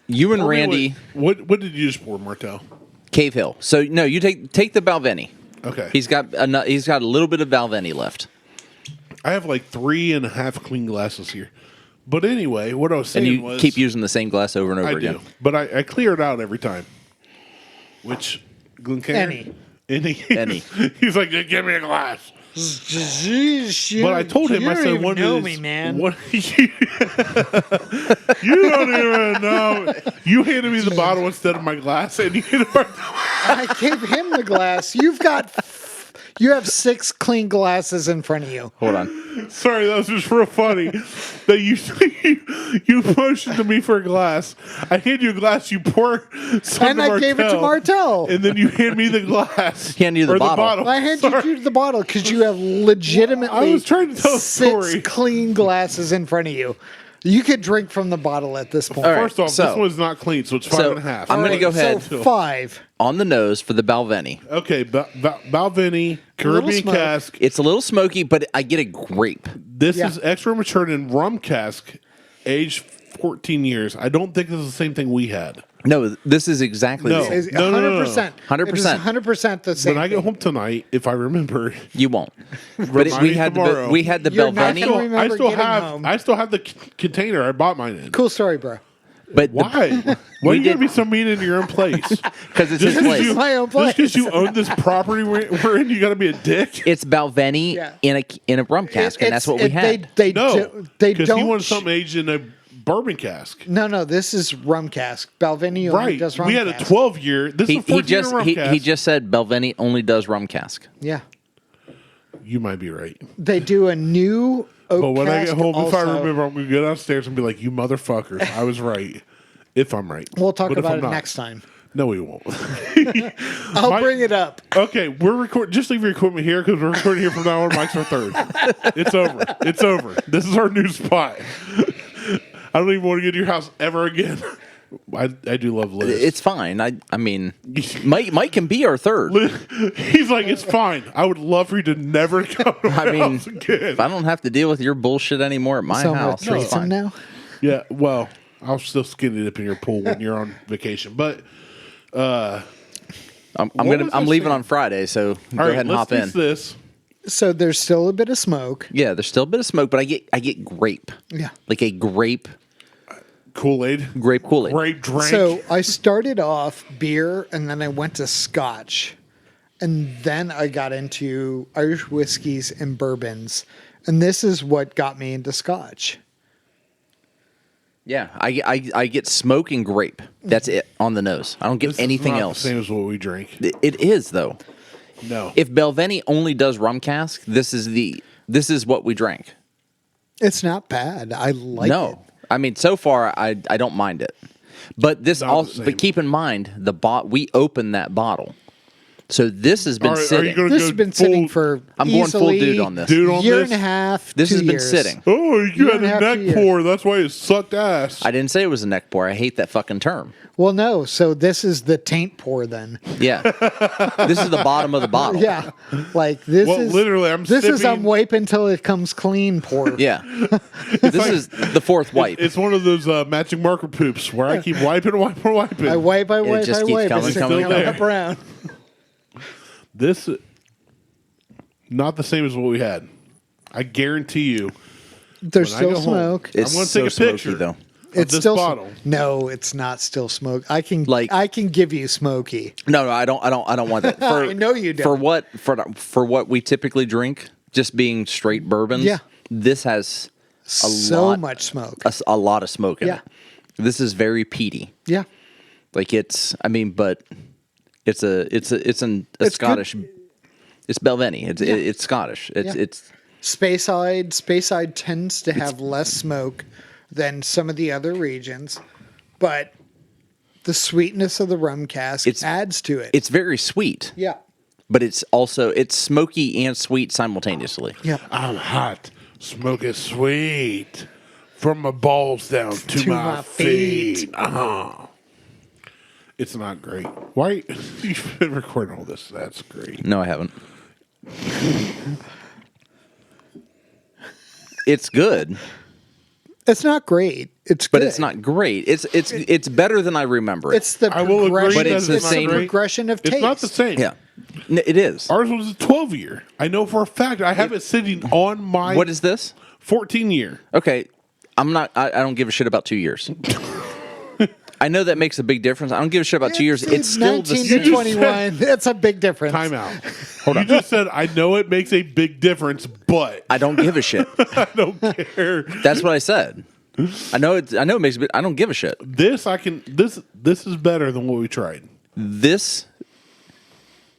You and Randy What did you just pour, Martelle? Cave Hill. So no, you take the Balvenie. Okay. He's got a little bit of Balvenie left. I have like 3.5 clean glasses here. But anyway, what I was And saying you was keep using the same glass over and over I again. do, but I clear it out every time. Which Glencairn? Any. He's like, give me a glass. But I told him, I said, "One know me, man." What, you don't even know. You handed me the bottle instead of my glass, and you I gave him the glass. You have 6 clean glasses in front of you. Hold on. Sorry, that was just real funny. That you motioned to me for a glass. I hand you a glass. You pour some And to I gave it to Martelle. and then you hand me the glass. Hand you the Or bottle. I handed you the bottle because you have legitimately I was trying to tell a 6 story. clean glasses in front of you. You could drink from the bottle at this point. All right, First off, so- this one's not clean, so it's 5.5. I'm going to go ahead So 5. on the nose for the Balvenie. Okay, Balvenie, Caribbean smoke. cask. It's a little smoky, but I get a grape. This Yeah. is extra matured in rum cask, aged 14 years. I don't think this is the same thing we had. No, this is exactly No. the same. Is No, no, no, no. 100%. 100%. 100% the same. When I get thing. home tonight, if I remember, You won't. But Remind we me had tomorrow. we had the You're not Balvenie. gonna remember getting home. I still have the container I bought mine in. Cool story, bro. But Why? Why are you gonna be so mean in your own place? Because it's his Just 'cause place. you, My own just because place. you own this property we're in, you got to be a dick. It's Balvenie Yeah. in a rum cask, and that's what we had. They No, they because don't. he wanted something aged in a bourbon cask. No, this is rum cask. Balvenie only Right. does rum We had cask. a 12-year. This is a 14-year rum he cask. just said Balvenie only does rum cask. Yeah. You might be right. They do a new oak But when I cask get home, if I also. remember, I'm going to go downstairs and be like, you motherfuckers, I was right. If I'm right. We'll talk But if about I'm it not, next time. No, we won't. I'll bring it up. Okay, we're recording. Just leave your equipment here because we're recording here from now on. Mike's our third. It's over. It's over. This is our new spot. I don't even want to get to your house ever again. I do love Liz. It's fine. I mean, Mike can be our third. He's like, it's fine. I would love for you to never come to my I mean, house again. if I don't have to deal with your bullshit anymore at my So I'm house, with it's threesome fine. now. Yeah, well, I'll still skinny dip in your pool when you're on vacation. But I'm What was I leaving saying? on Friday, so all go right, ahead and let's hop in. taste this. So there's still a bit of smoke. Yeah, there's still a bit of smoke, but I get grape. Yeah. Like a grape Kool-Aid. Kool-Aid. Grape drink. So I started off beer and then I went to scotch. And then I got into Irish whiskeys and bourbons. And this is what got me into scotch. Yeah, I get smoke and grape. That's it on the nose. I don't get This anything is not else. the same as what we drink. It is though. No. If Balvenie only does rum cask, this is what we drank. It's not bad. I like it. No, I mean so far I don't mind it, but this Not the also. same. But keep in mind we opened that bottle, so this has been Are you sitting. gonna This go has been sitting full for I'm going full easily dude on this. dude on year this? and a half. This 2 has been years. sitting. Oh, you Year had and a a half, 2 neck years. pour. That's why it sucked ass. I didn't say it was a neck pour. I hate that fucking term. Well, no. So this is the taint pour then. Yeah, this is the bottom of the bottle. Yeah. Like this Well, is literally, I'm this is sipping- I'm wipe until it comes clean pour. Yeah. This is the fourth wipe. It's one of those matching marker poops where I keep wiping. I wipe, just I keeps wipe. coming, It's coming, coming coming. up around. This, not the same as what we had. I guarantee you. There's When I still go home, smoke. I'm It's going to so take a smoky, picture though. of this still bottle. No, it's not still smoke. I can Like- I can give you smoky. No, I don't want that. For, I know you don't. For what we typically drink, just being straight bourbons. Yeah. This has So much smoke. a lot of smoke in Yeah. it. This is very peaty. Yeah. Like it's a It's Scottish. It's Balvenie. It's Scottish. Yeah. It's Speyside tends to have less smoke than some of the other regions, but the sweetness of the rum cask adds to it. it's very sweet, Yeah. but it's smoky and sweet simultaneously. Yeah. I'm hot. Smoke is sweet. From my balls down to my feet. It's not great. Why? You've been recording all this. That's great. No, I haven't. It's good, It's not great. It's but good. it's not great. It's better than I remember. It's the I will agree progression. But it's the it's same- the progression of taste. It's not the same. yeah, it is. Ours was a 12-year. I know for a fact. I have it sitting on my What is this? 14-year. Okay, I'm not. I don't give a shit about 2 years. I know that makes a big difference. I don't give a shit about 2 years. It's still the 19 same. to 21. That's a big difference. Time out. Hold on. You just said, I know it makes a big difference, but I don't give a shit. I don't care. That's what I said. I know it makes a bit. I don't give a shit. This is better than what we tried. This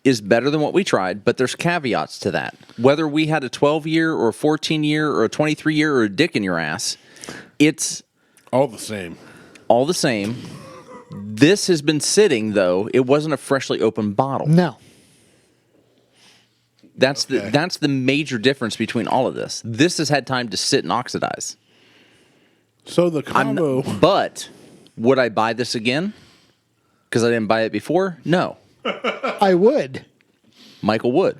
is better than what we tried, but there's caveats to that. Whether we had a 12-year or a 14-year or a 23-year or a dick in your ass, it's All the same. all the same. This has been sitting, though. It wasn't a freshly opened bottle. No. That's Okay. the major difference between all of this. This has had time to sit and oxidize. So the combo. But would I buy this again? Because I didn't buy it before? No. I would. Michael would.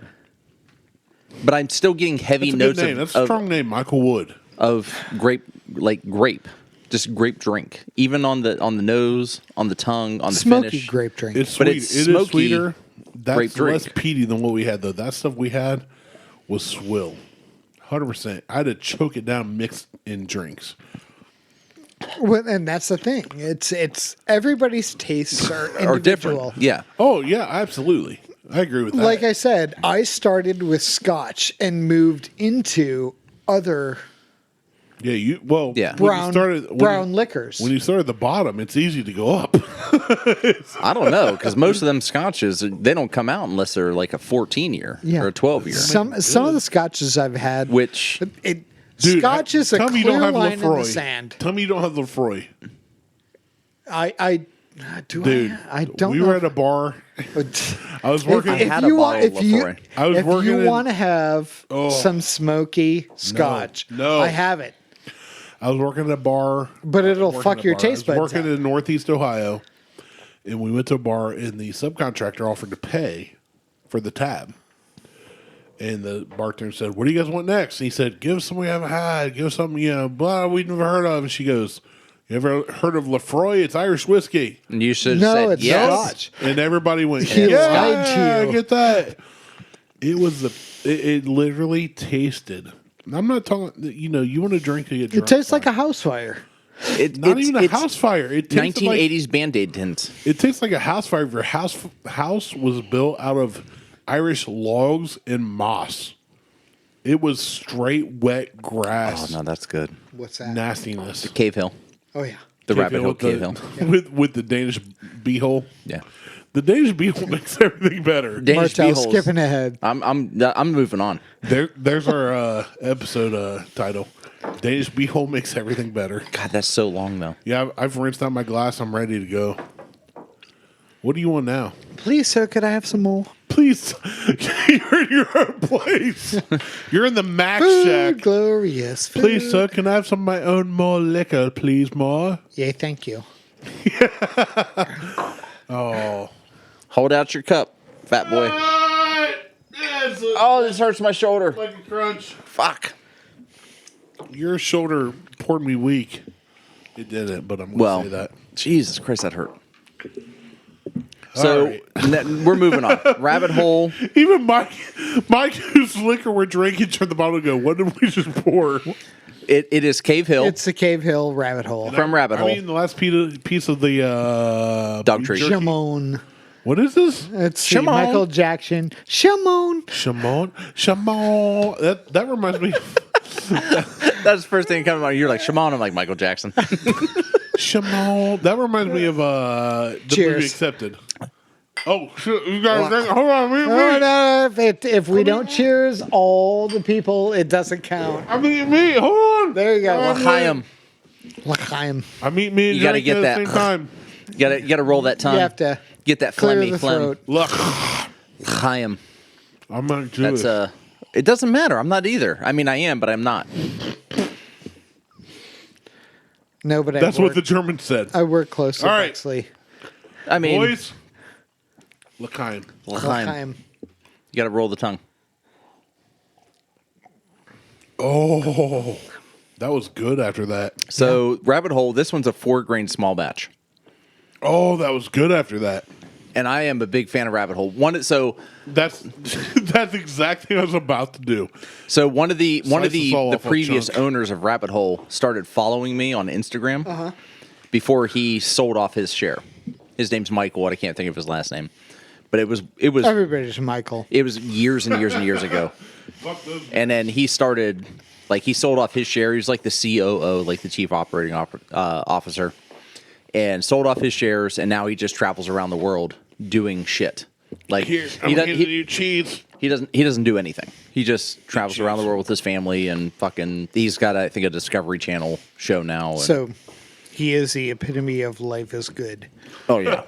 But I'm still getting heavy That's a notes good name. That's a strong name, Michael Wood. of grape, like grape. Just grape drink. Even on the nose, on the tongue, on the Smoky finish. grape drink. It's But sweet. it's It is smoky sweeter. grape That's drink. less peaty than what we had, though. That stuff we had was swill. 100%. I had to choke it down mixed in drinks. Well, and that's the thing. It's everybody's tastes are Or individual. different. Yeah. Oh, yeah, absolutely. I agree with that. Like I said, I started with Scotch and moved into other yeah, Yeah. when you brown liquors. When you start at the bottom, it's easy to go up. I don't know, because most of them scotches, they don't come out unless they're like a 14-year or a 12-year. Some of the Scotches I've had, Which, Dude, Scotch is a tell me you clear don't have line in the Lefroy. sand. Tell me you don't have Lefroy. I Dude, I don't. we know were at a bar. I was working. I had a bottle of Lefroy. I was if working you in- want to have some smoky Scotch, No. I have it. I was working at a bar. But it'll Working fuck at a your bar. taste I was buds working up. in Northeast Ohio, and we went to a bar, and the subcontractor offered to pay for the tab. And the bartender said, "What do you guys want next?" And he said, "Give us something we haven't had. Give us something, blah, we've never heard of." And she goes, "You ever heard of Lefroy? It's Irish whiskey." and you should have No, said it's yes. Scotch. And everybody went, He "Yeah, lied to you." get that." It was it literally tasted. I'm not talking. You want to drink to get drunk. It tastes like fine. a house fire. Not even a house fire. It tastes 1980s Band-Aid tints. It tastes like a house fire. If your house was built out of Irish logs and moss. It was straight wet grass. Oh, no, that's good. What's that? Nastiness. Cave Hill. Oh yeah. The Rabbit Hole with Cave the- Hill. with the Danish beehole. Yeah. The Danish beehole makes everything better. Danish Martelle beeholes. skipping ahead. I'm moving on. There's our episode title. Danish beehole makes everything better. God, that's so long, though. Yeah, I've rinsed out my glass. I'm ready to go. What do you want now? Please, sir, could I have some more? Please, you're in your own place. You're in the Max Food, Shack. glorious. Food. Please, sir, can I have some of my own more liquor, please, more? Yay, thank you. Oh. Hold out your cup, fat boy. Oh, this hurts my shoulder. Like a crunch. Fuck. Your shoulder poured me weak. It didn't, but I'm going to Well, say that. Jesus Christ, that hurt. So All we're moving on. Rabbit hole. Even Mike, whose liquor we're drinking, turned the bottle and go, what did we just pour? It is Cave Hill It's the Cave Hill Rabbit Hole. from Rabbit Hole. I mean, the last piece of the Dog beef treat. jerky. Shimon. What is this? It's Shimon. Michael Jackson. Shimon. Shimon. That reminds me. That's the first thing that comes to mind. You're like Shimon. I'm like Michael Jackson. Shimon. That reminds me of the Cheers. movie Accepted. Oh, shit, you guys drink. Hold on, wait. Oh, no, if we don't cheers all the people, it doesn't count. I'm eating meat. Hold on. There you go. L'chaim. L'chaim. I'm eating meat and You gotta drinking get at the that. same time. You gotta roll that tongue. You have to get that clear phlegmy the phlegm. throat. Look, L'chaim. I'm not Jewish. That's It doesn't matter. I'm not either. I mean, I am, but I'm not. No, but That's what the German said. I work close with All right. Bexley. I mean, Boys, L'chaim. L'chaim. L'chaim. You gotta roll the tongue. Oh, that was good after that. So Rabbit Hole. This one's a 4-grain small batch. Oh, that was good after that. And I am a big fan of Rabbit Hole. That's that's exactly what I was about to do. So one of the Slice us all the off a previous chunk. owners of Rabbit Hole started following me on Instagram before he sold off his share. His name's Michael. I can't think of his last name, but it was Everybody's Michael. years and years and years ago. Fuck those. And then he started, like, he sold off his share. He was like the COO, like the chief operating officer, and sold off his shares. And now he just travels around the world doing shit. Like Here, he I'm doesn't handing you cheese. he doesn't do anything. He just travels around the world with his family and fucking. He's got, I think, a Discovery Channel show now. And, So he is the epitome of life is good. oh yeah,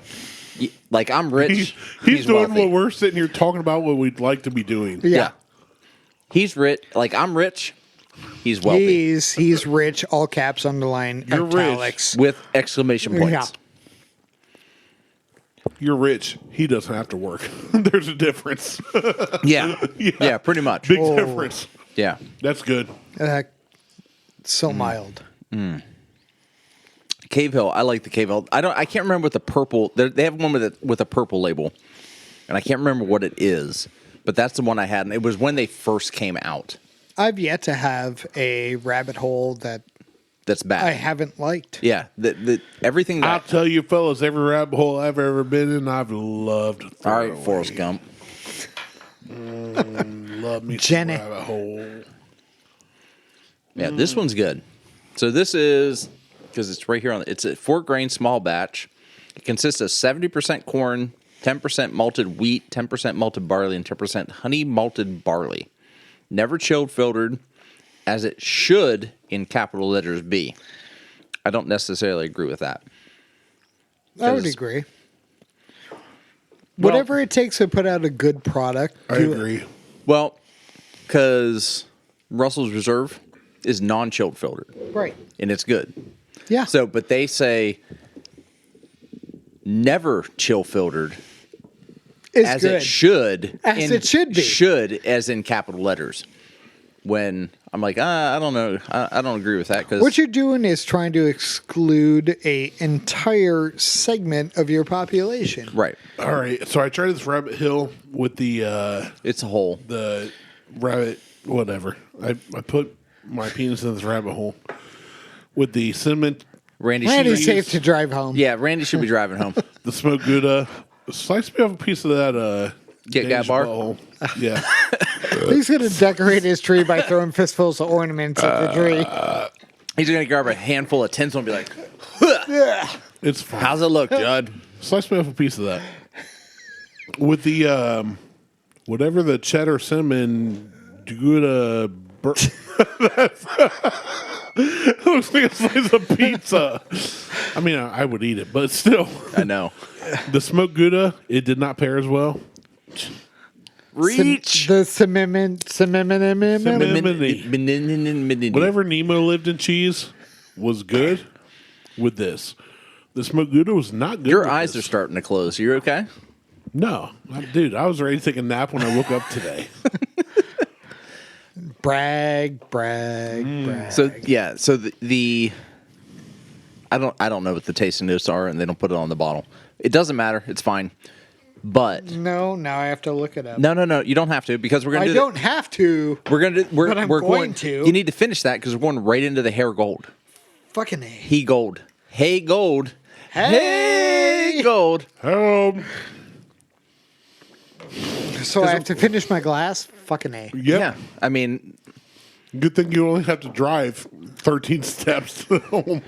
like I'm rich. He's doing wealthy. what we're sitting here talking about. What we'd like to be doing. Yeah. He's rich. Like I'm rich. He's wealthy. He's rich, all caps, underline, You're rich. italics. With exclamation points. Yeah. You're rich. He doesn't have to work. There's a difference. Yeah. Yeah, pretty much. Big difference. Yeah. That's good. So mild. Cave Hill. I like the Cave Hill. I can't remember what the purple. They have one with a purple label, and I can't remember what it is. But that's the one I had, and it was when they first came out. I've yet to have a rabbit hole That's bad. I haven't liked. Yeah. The everything. I'll That, tell you, fellas, every rabbit hole I've ever been in, I've loved. all right, Forrest Gump. Love me some Jenny. rabbit hole. Yeah, this one's good. So this is because it's right here on. It's a 4-grain small batch. It consists of 70% corn, 10% malted wheat, 10% malted barley, and 10% honey malted barley. Never chilled, filtered, as it should in capital letters be. I don't necessarily agree with that. I would 'Cause- agree. Whatever it takes to put out a good product. I do it. agree. Well, because Russell's Reserve is non-chilled filtered, Right. and it's good. Yeah. So, but they say never chill filtered it's as good. it should. As it should be. Should as in capital letters. When I'm like, I don't know. I don't agree with that because What you're doing is trying to exclude a entire segment of your population. right. All right. So I tried this rabbit hill with the It's a hole. rabbit, whatever. I put my penis in this rabbit hole with the cinnamon, Randy's Randy's safe to drive home. Yeah, Randy should be driving home. the smoked Gouda. Slice me off a piece of that. Kit Kat Danish bar? butthole. Yeah. He's going to decorate his tree by throwing fistfuls of ornaments at the tree. He's gonna grab a handful of tinsel and be like, It's fine. "How's it look, Judd?" Slice me off a piece of that. With the whatever the cheddar cinnamon Gouda. It looks like a slice of pizza. I mean, I would eat it, but still, I know. the smoked Gouda, it did not pair as well. Reach. The cinnamon. Whatever Nemo lived in cheese was good with this. The smoked Gouda was not good. Your with eyes this. are starting to close. You okay? No, dude, I was ready to take a nap when I woke up today. Brag. So yeah, so the I don't know what the tasting notes are, and they don't put it on the bottle. It doesn't matter. It's fine. But No, now I have to look it up. no, you don't have to because we're gonna. I do don't have to. We're gonna. We're but I'm we're going to. You need to finish that because we're going right into the hair gold. Fucking A. He gold. Hey gold. Hey! gold. So I have to finish my glass? Fucking A. Yep. Yeah, I mean, Good thing you only have to drive 13 steps to home.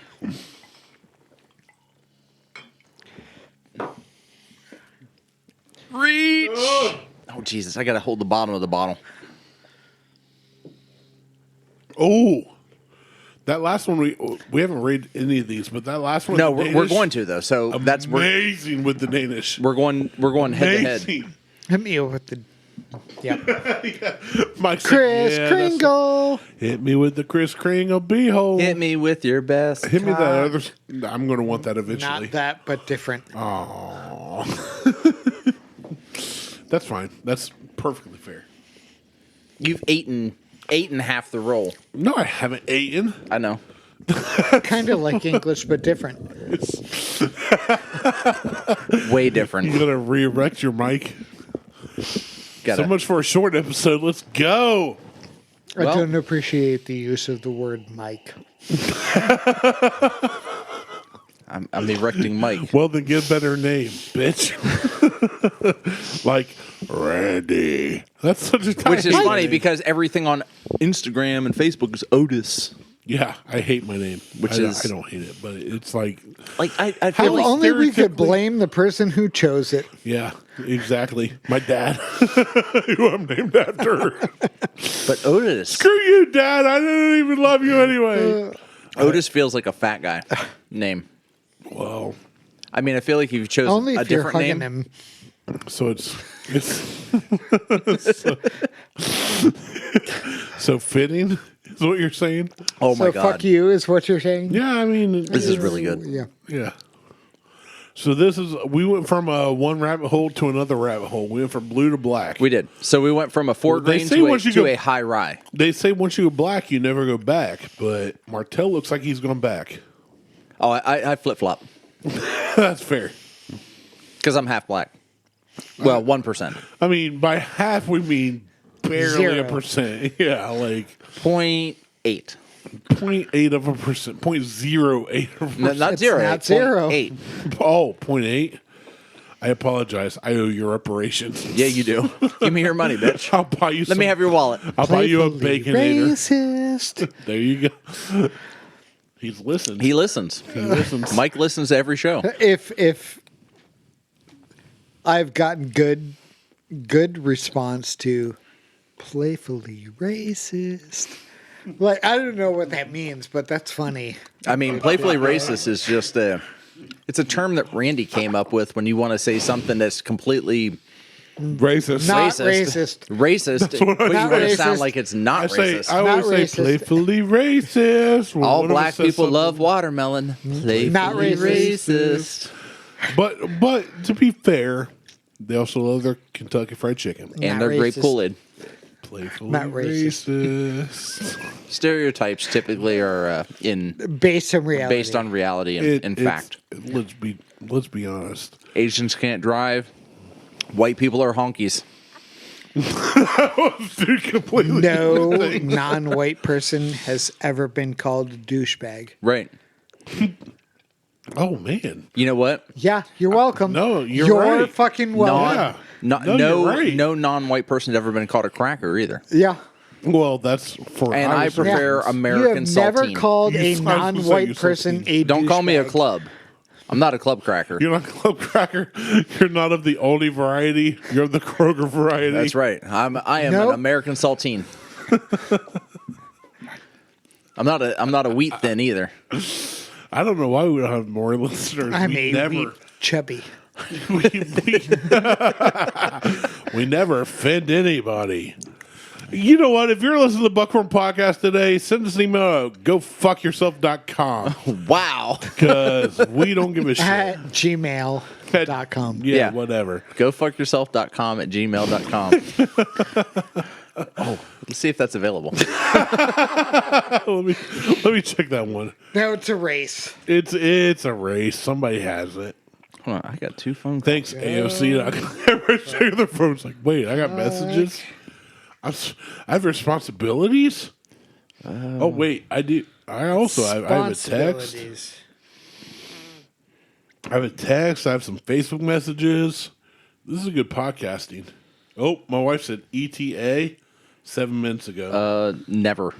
reach. Oh Jesus! I gotta hold the bottom of the bottle. Oh, that last one we haven't rated any of these, but that last one. No, the we're Danish, going to though. So that's amazing with the Danish. we're going head to head. Amazing. Hit me with the. Yep. Mike's like, Chris yeah, Kringle. hit me with the Chris Kringle beehole. Hit me with your best. Hit me that cock. other. I'm going to want that eventually. Not that, but different. Oh, that's fine. That's perfectly fair. You've eaten half the roll. No, I haven't eaten. I know. Kind of like English, but different. Way different. You got to re-erect your mic. Gotta- So much for a short episode. Let's go. Well- I don't appreciate the use of the word Mike. I'm erecting Mike. Well, then get a better name, bitch. Like Randy. That's such a title. Which is funny because everything on Instagram and Facebook is Otis. Yeah, I hate my name. Which is- I don't hate it, but it's like, Like I How feel like Only we could stereotypically- blame the person who chose it. yeah, exactly. My dad, who I'm named after. but Otis. Screw you, Dad. I didn't even love you anyway. Otis feels like a fat guy name. Well, I mean, I feel like if you chose Only a if you're different hugging name. him. so it's So fitting is what you're saying? Oh my So god. fuck you is what you're saying? Yeah, I mean, This is really good. Yeah. yeah. So we went from one rabbit hole to another rabbit hole. We went from blue to black. We did. So we went from a 4 They grain say to, once you to go- a high rye. They say once you go black, you never go back. But Martelle looks like he's gone back. Oh, I flip flop That's fair. because I'm half black. Well, 1%. I mean, by half we mean barely Zero. 1%. Yeah, like 0.8. 0.8 of a percent, 0.08 of a No, percent. not It's zero. not zero. 0.8. Oh, 0.8. I apologize. I owe you reparations. Yeah, you do. Give me your money, bitch. I'll buy you. Let me have your wallet. I'll buy you a Playfully baconator. Racist. There you go. He's listened. He listens. He listens. Mike listens to every show. If I've gotten good response to playfully racist. Like, I don't know what that means, but that's funny. I mean, playfully racist is just it's a term that Randy came up with when you want to say something that's completely Racist. Not racist. racist. Racist, but you Not want to sound racist. like it's not I say, racist. I Not always say racist. playfully racist. when All one of us black says people something. love watermelon. Playfully Not racist. But to be fair, they also love their Kentucky Fried Chicken. And Not their grape racist. Kool-Aid. Playfully Not racist. racist. Stereotypes typically are Based on reality. based on reality and, It's- fact. Let's be honest. Asians can't drive. White people are honkies. Dude, completely No different thing. non-white person has ever been called a douchebag. Right. Oh man. You know what? Yeah, you're welcome. No, you're right. fucking welcome. Yeah. No, you're right. no non-white person has ever been called a cracker either. Yeah. Well, that's for And I Irish prefer reasons. American You have never saltine. called You a son of a non-white you person saltine. a Don't call me a douchebag. club. I'm not a club cracker. You're not a club cracker. You're not of the Aldi variety. You're of the Kroger variety. That's right. I am Nope. an American saltine. I'm not a wheat thin either. I don't know why we don't have more listeners. I'm we a never, wheat chubby. we never offend anybody. You know what? If you're listening to the Buckhorn Podcast today, send us an email at gofuckyourself.com Wow. because we don't give a At shit. gmail.com. Yeah, Yeah. whatever. GoFuckYourself.com at gmail.com. Oh, let's see if that's available. let me check that one. No, it's a race. It's a race. Somebody has it. Hold on, I got 2 phone calls. Thanks, AOC. Everybody's checking their phones like, wait, I got messages. I have responsibilities. Oh wait, I do. I also I have a text. Responsibilities. I have a text. I have some Facebook messages. This is good podcasting. Oh, my wife said ETA 7 minutes ago. Never.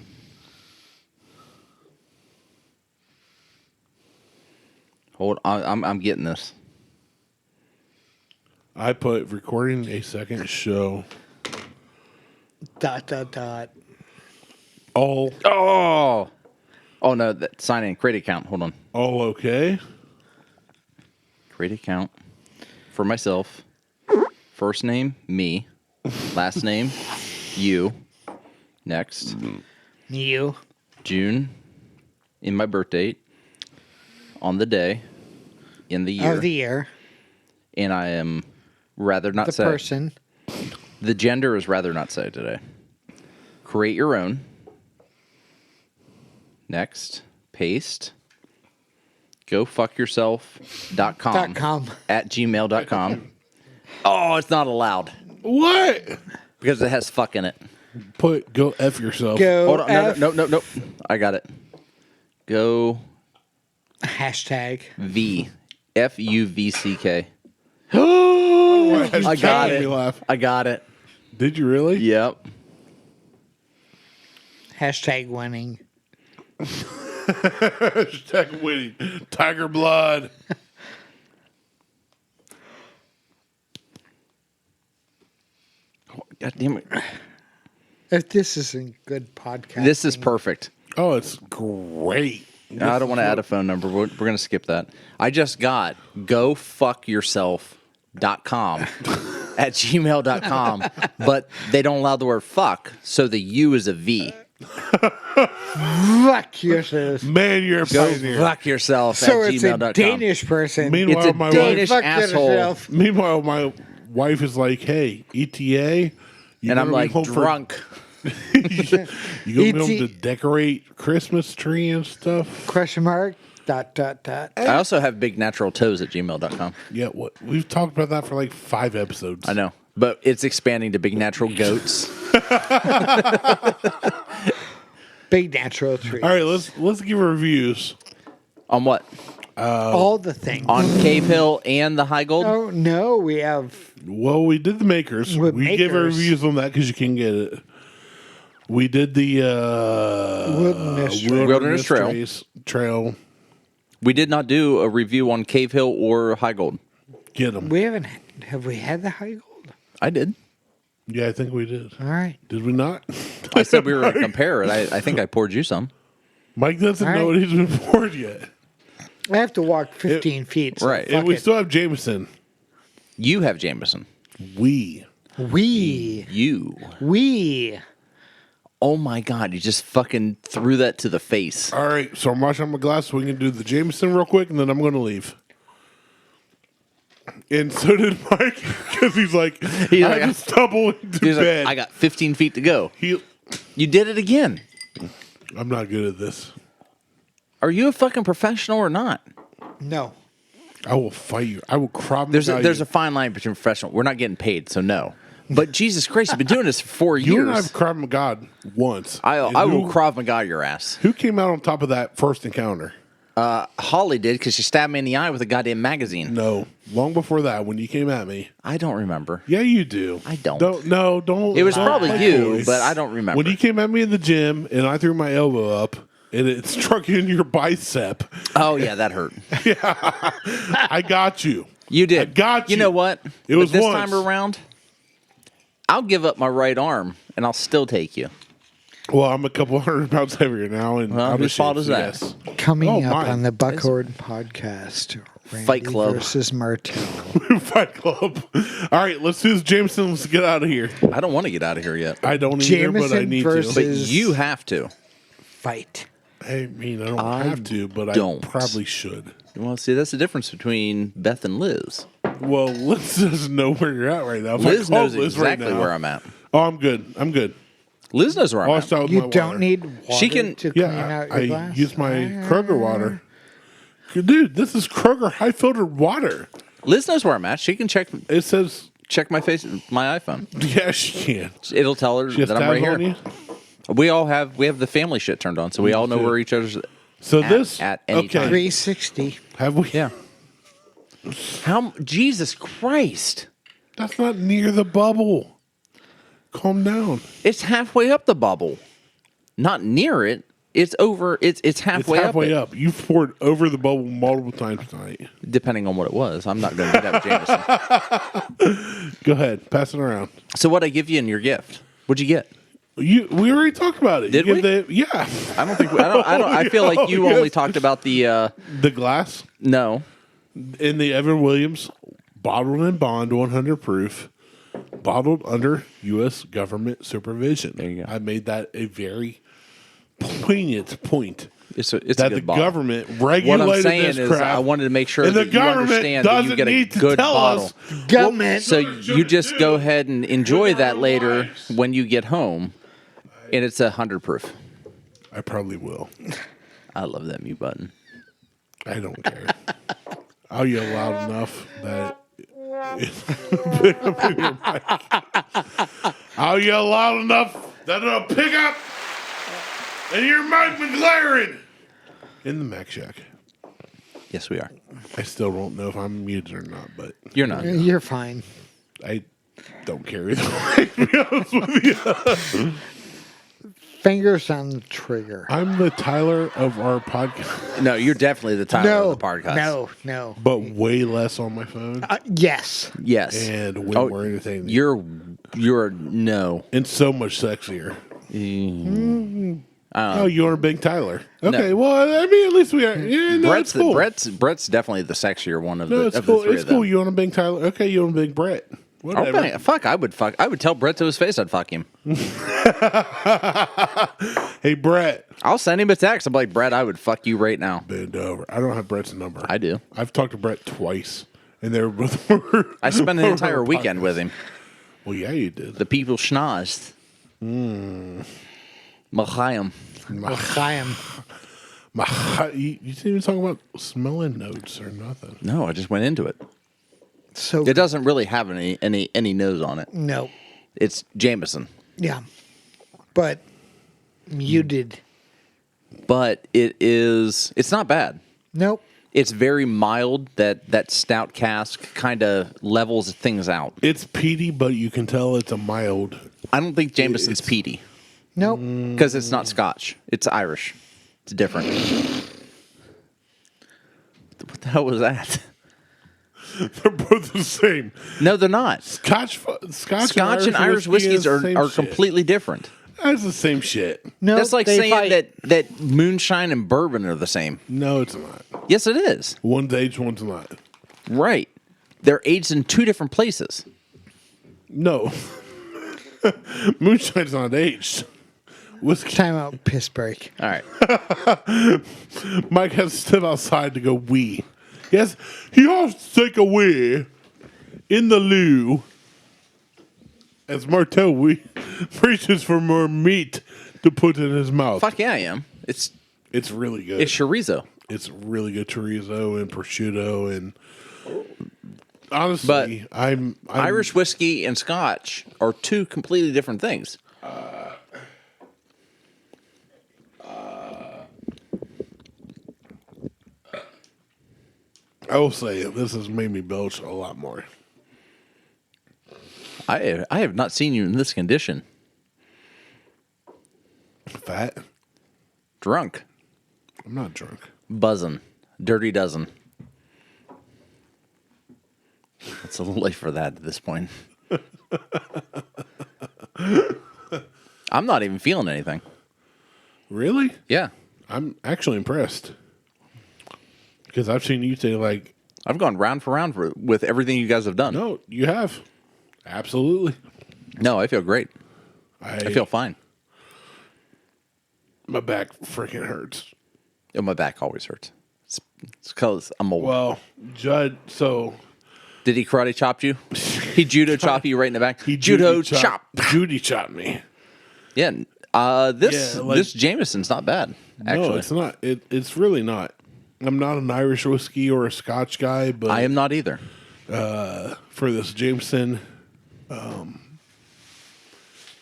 Hold on, I'm getting this. I put recording a second show. ... All Oh no, that sign in, create account. Hold on. all okay. Create account for myself. First name, me. Last name, you. Next, You. June, in my birth date, on the day, in the year, Of the year. and I am rather not The say. person. The gender is rather not say today. Create your own. Next, paste. GoFuckYourself.com .com. at gmail.com. Oh, it's not allowed What? because it has fuck in it. Put go F yourself. Go Hold on, F. no. I got it. Go Hashtag. V FUVCK. I got it. Me laugh. I got it. Did you really? Yep. Hashtag winning. Hashtag winning. Tiger blood. God damn it. If this isn't good podcast. This is perfect. Oh, it's great. I don't want to add a phone number. We're going to skip that. I just got gofuckyourself.com at gmail.com, but they don't allow the word fuck, so the U is a V. Fuck yourself. Man, you're a Go pioneer. fuck yourself So at it's gmail.com. a Danish person. Meanwhile, It's a my Danish Fuck asshole. yourself. Meanwhile, my wife is like, "Hey, ETA," And I'm like, home drunk. you gonna be home ET to decorate Christmas tree and stuff? Question mark. ... I also have big natural toes at gmail.com. Yeah, what we've talked about that for like 5 episodes. I know, but it's expanding to big natural goats. Big natural tree. All right, let's give reviews. On what? All the things. On Cave Hill and the High Gold? Oh, no, we have... Well, we did the makers. With we gave our makers. reviews on that because you can get it. We did the Wilderness Trail. Trail. We did not do a review on Cave Hill or High Gold. Get them. We haven't... Have we had the high gold? I did. Yeah, I think we did. All right. Did we not? I said we were going to compare it. I think I poured you some. Mike doesn't All know right. what he's been poured yet. I have to walk 15 feet. So Right. fuck And we it. still have Jameson. You have Jameson. We. You. Oh my God, you just fucking threw that to the face. All right, so I'm washing my glass so we can do the Jameson real quick, and then I'm going to leave. And so did Mike, because he's like, I had to stumble into He's bed. like, I got 15 feet to go. He, You did it again. I'm not good at this. Are you a fucking professional or not? No. I will fight you. I will crop There's you. a fine line between professional. We're not getting paid, so no. But Jesus Christ, you've been doing this for 4 years. You and I have Krav Maga once. I And will Krav Maga your ass. Who came out on top of that first encounter? Holly did because she stabbed me in the eye with a goddamn magazine. No, long before that, when you came at me. I don't remember. Yeah, you do. I don't. Don't. It was don't probably play you, boys. but I don't remember. When you came at me in the gym and I threw my elbow up and it struck you in your bicep, Oh yeah, that hurt. I got you. You did. I got You you. know what? It was But this once. time around, I'll give up my right arm and I'll still take you. Well, I'm a couple 100 pounds heavier now, and Well, I'm whose a fault shape, is so that? yes. Coming Oh, up mine. on the Buckhorn podcast. Randy Fight Club. versus Martelle. Fight Club. All right, let's do this, Jameson. Let's get out of here. I don't want to get out of here yet. I don't either, but I Jameson need versus- But to. you have to. Fight. I mean, I don't I have to, but don't. I probably should. Well, see, that's the difference between Beth and Liz. Well, Liz doesn't know where you're at right now. If Liz I call knows Liz right exactly now- where I'm at. Oh, I'm good. I'm good. Liz knows where I'm I'll at. start with my You don't water. need water She can- to clean Yeah, out your I glass? use my Kroger water. Dude, this is Kroger high filtered water. Liz knows where I'm at. She can check It says, my face, my iPhone. yeah, she can. It'll tell her She has that I'm right tabs here. on you. We have the family shit turned on, so we all know too. where each other's. So At- this, at any okay, time. 360. have we? Yeah. How? Jesus Christ! That's not near the bubble. Calm down. It's halfway up the bubble, not near it. It's over. It's It's halfway, halfway up. up. You've poured over the bubble multiple times tonight. Depending on what it was, I'm not going to get that Jameson. Go ahead, pass it around. So what I give you in your gift? What'd you get? We already talked about it. Did You we? give yeah, I don't think. I feel like you Oh, only yes. talked about the. the glass No. in the Evan Williams bottled in bond 100 proof, bottled under U.S. government supervision. There you go. I made that a very poignant point. It's a that good the bottle. government What regulated I'm saying this is, crap. I wanted to make sure and the that you government understand that you doesn't get a need to good tell bottle. us. Government. So you just go ahead and enjoy that later when you get home, and it's 100 proof. I probably will. I love that mute button. I don't care. I'll yell loud enough that. I'll yell loud enough that it'll pick up, and you're Mike McLaren in the Mac Shack. Yes, we are. I still don't know if I'm muted or not, but You're not. You're fine. I don't care either way. To be honest with you. Fingers on the trigger. I'm the Tyler of our podcast, No, you're definitely the Tyler No, of the podcast. no. but way less on my phone Yes. Yes. and way more entertaining. You're no. And so much sexier. Oh, you're a big Tyler. Okay, well, I mean, at least we are. Yeah, no, Brett's it's cool. Brett's definitely the sexier one of No, the it's of cool. the three It's of them. cool. You want a big Tyler? Okay, you want a big Brett? Whatever. Okay, fuck. I would tell Brett to his face I'd fuck him. Hey, Brett. I'll send him a text. I'm like, Brett, I would fuck you right now. Bend over. I don't have Brett's number. I do. I've talked to Brett twice, and they were both. I spent an entire weekend with him. Well, yeah, you did. The people schnozzed. L'chaim. Chaim. You didn't even talk about smelling notes or nothing. No, I just went into it. So It doesn't really have any nose on it. no, It's Jameson. yeah, but you did. But it's not bad. Nope. It's very mild. That stout cask kind of levels things out. It's peaty, but you can tell it's a mild. I don't think Jameson's peaty Nope. because it's not Scotch. It's Irish. It's different. What the hell was that? They're both the same. No, they're not. Scotch Scotch and Irish whiskeys are completely different. That's the same shit. No, That's like they saying fight. that moonshine and bourbon are the same. No, it's not. Yes, it is. One's aged, one's not. Right. They're aged in two different places. No. Moonshine's not aged. Whiskey. Time out. Piss break. All right. Mike has to step outside to go wee. Yes, he has to take a wee in the loo. As Martelle reaches for more meat to put in his mouth. Fuck yeah, I am. It's really good. it's chorizo. It's really good chorizo and prosciutto and honestly, But I'm Irish whiskey and Scotch are two completely different things. I will say this has made me belch a lot more. I have not seen you in this condition. Fat? Drunk. I'm not drunk. Buzzing. Dirty dozen. It's a little late for that at this point. I'm not even feeling anything. Really? Yeah. I'm actually impressed. Because I've seen you say like, I've gone round for round with everything you guys have done. no, you have. Absolutely. No, I feel great. I I feel fine. My back freaking hurts. Oh, my back always hurts. It's because I'm old. Well, Judd, so Did he karate chop you? He judo chop you right in the back? he Judo Judy chop. Judy chopped me. Yeah. This Yeah, like- this Jameson's not bad, actually. No, it's not. It's really not. I'm not an Irish whiskey or a Scotch guy, but I am not either. for this Jameson,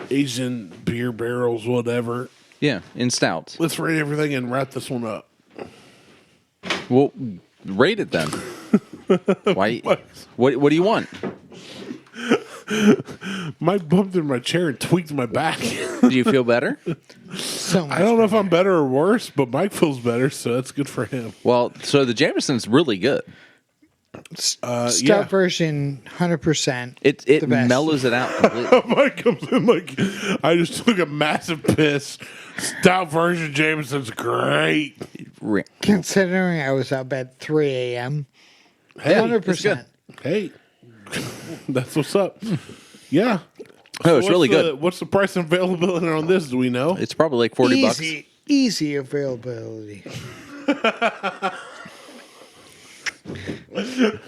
Asian beer barrels, whatever. Yeah, in stouts. Let's rate everything and wrap this one up. Well, rate it then. Why? What do you want? Mike bumped in my chair and tweaked my back. Do you feel better? So much. I don't know if I'm better or worse, but Mike feels better, so that's good for him. Well, so the Jameson's really good. Stout yeah. version, 100%. It the best. mellows it out completely. Mike comes in like, I just took a massive piss. Stout version Jameson's great. Considering I was up at 3 a.m. Hey, 100%. hey, that's what's up. Yeah. No, it's what's really the- good. What's the price and availability on this? Do we know? It's probably like $40. Easy availability.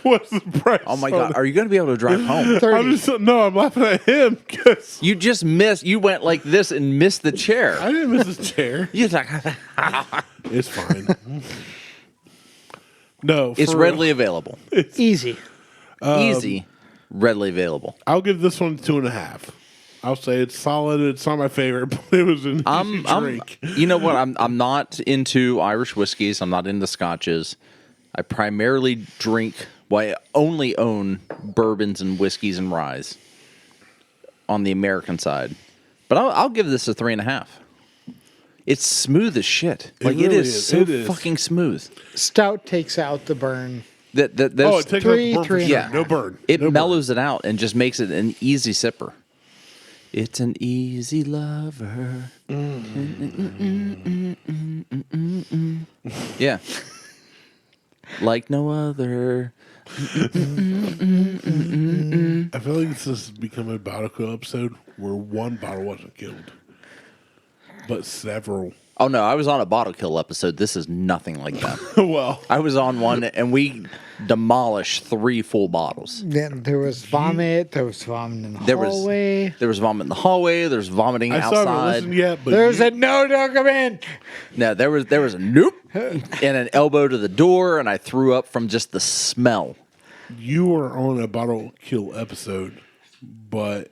What's the price? Oh my on god, it? are you going to be able to drive home? 30. I'm laughing at him because You just missed. You went like this and missed the chair. I didn't miss his chair. You're like, It's fine. No, it's for readily available. Easy. Easy, readily available. I'll give this one 2.5. I'll say it's solid. It's not my favorite, but it was an easy drink. You know what? I'm not into Irish whiskeys. I'm not into scotches. I primarily drink. Well, I only own bourbons and whiskeys and ryes on the American side. But I'll give this a 3.5. It's smooth as shit. Like it really is is. so It is. fucking smooth. Stout takes out the burn. Oh, Those, it takes three, out the burn for three and sure. a half. No burn. it No mellows it out and just makes it an easy sipper. It's an easy lover. Yeah. Like no other. I feel like this has become a bottle kill episode where one bottle wasn't killed, but several. Oh no, I was on a bottle kill episode. This is nothing like that. Well, I was on one and we demolished 3 full bottles. Then there was vomit. There was vomit in the hallway. There was vomit in the hallway. There was vomiting I still haven't outside. listened yet, but There's a no, don't come in. No, there was a nope and an elbow to the door, and I threw up from just the smell. you were on a bottle kill episode, but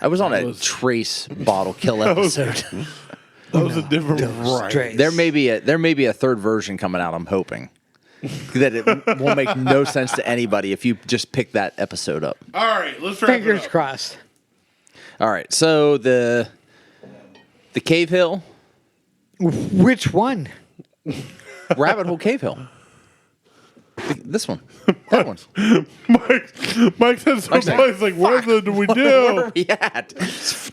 I was on a trace bottle kill episode. that was a different right. Straight. There may be a third version coming out. I'm hoping that it will make no sense to anybody if you just pick that episode up. All right, let's wrap Fingers it up. crossed. All right, so the Cave Hill, Which one? Rabbit Hole Cave Hill. This one, that one. Mike said something like, "What do we Where are do?" we at?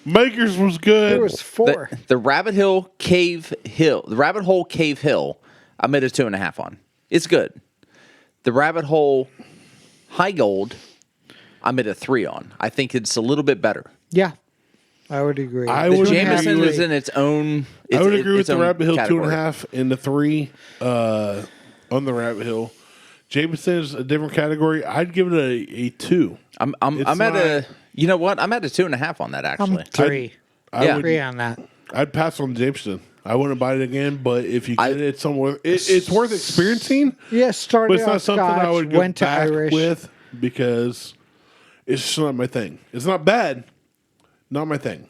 Makers was good. There was 4. The Rabbit Hole Cave Hill. The Rabbit Hole Cave Hill. I made a 2.5 on. It's good. The Rabbit Hole High Gold. I made a 3 on. I think it's a little bit better. Yeah, I would agree. I The would Jameson agree. is in its own. I would agree with its the own Rabbit Hill category. 2.5 and the 3 on the Rabbit Hill. Jameson is a different category. I'd give it a 2. I'm It's at not- a. You know what? I'm at a 2.5 on that actually. I'm 3. Yeah. would- 3 on that. I'd pass on Jameson. I wouldn't buy it again, but if you I- get it somewhere, it's worth experiencing. Yeah, started But it's not off something Scotch, I would go went to back Irish. with because it's just not my thing. It's not bad, not my thing.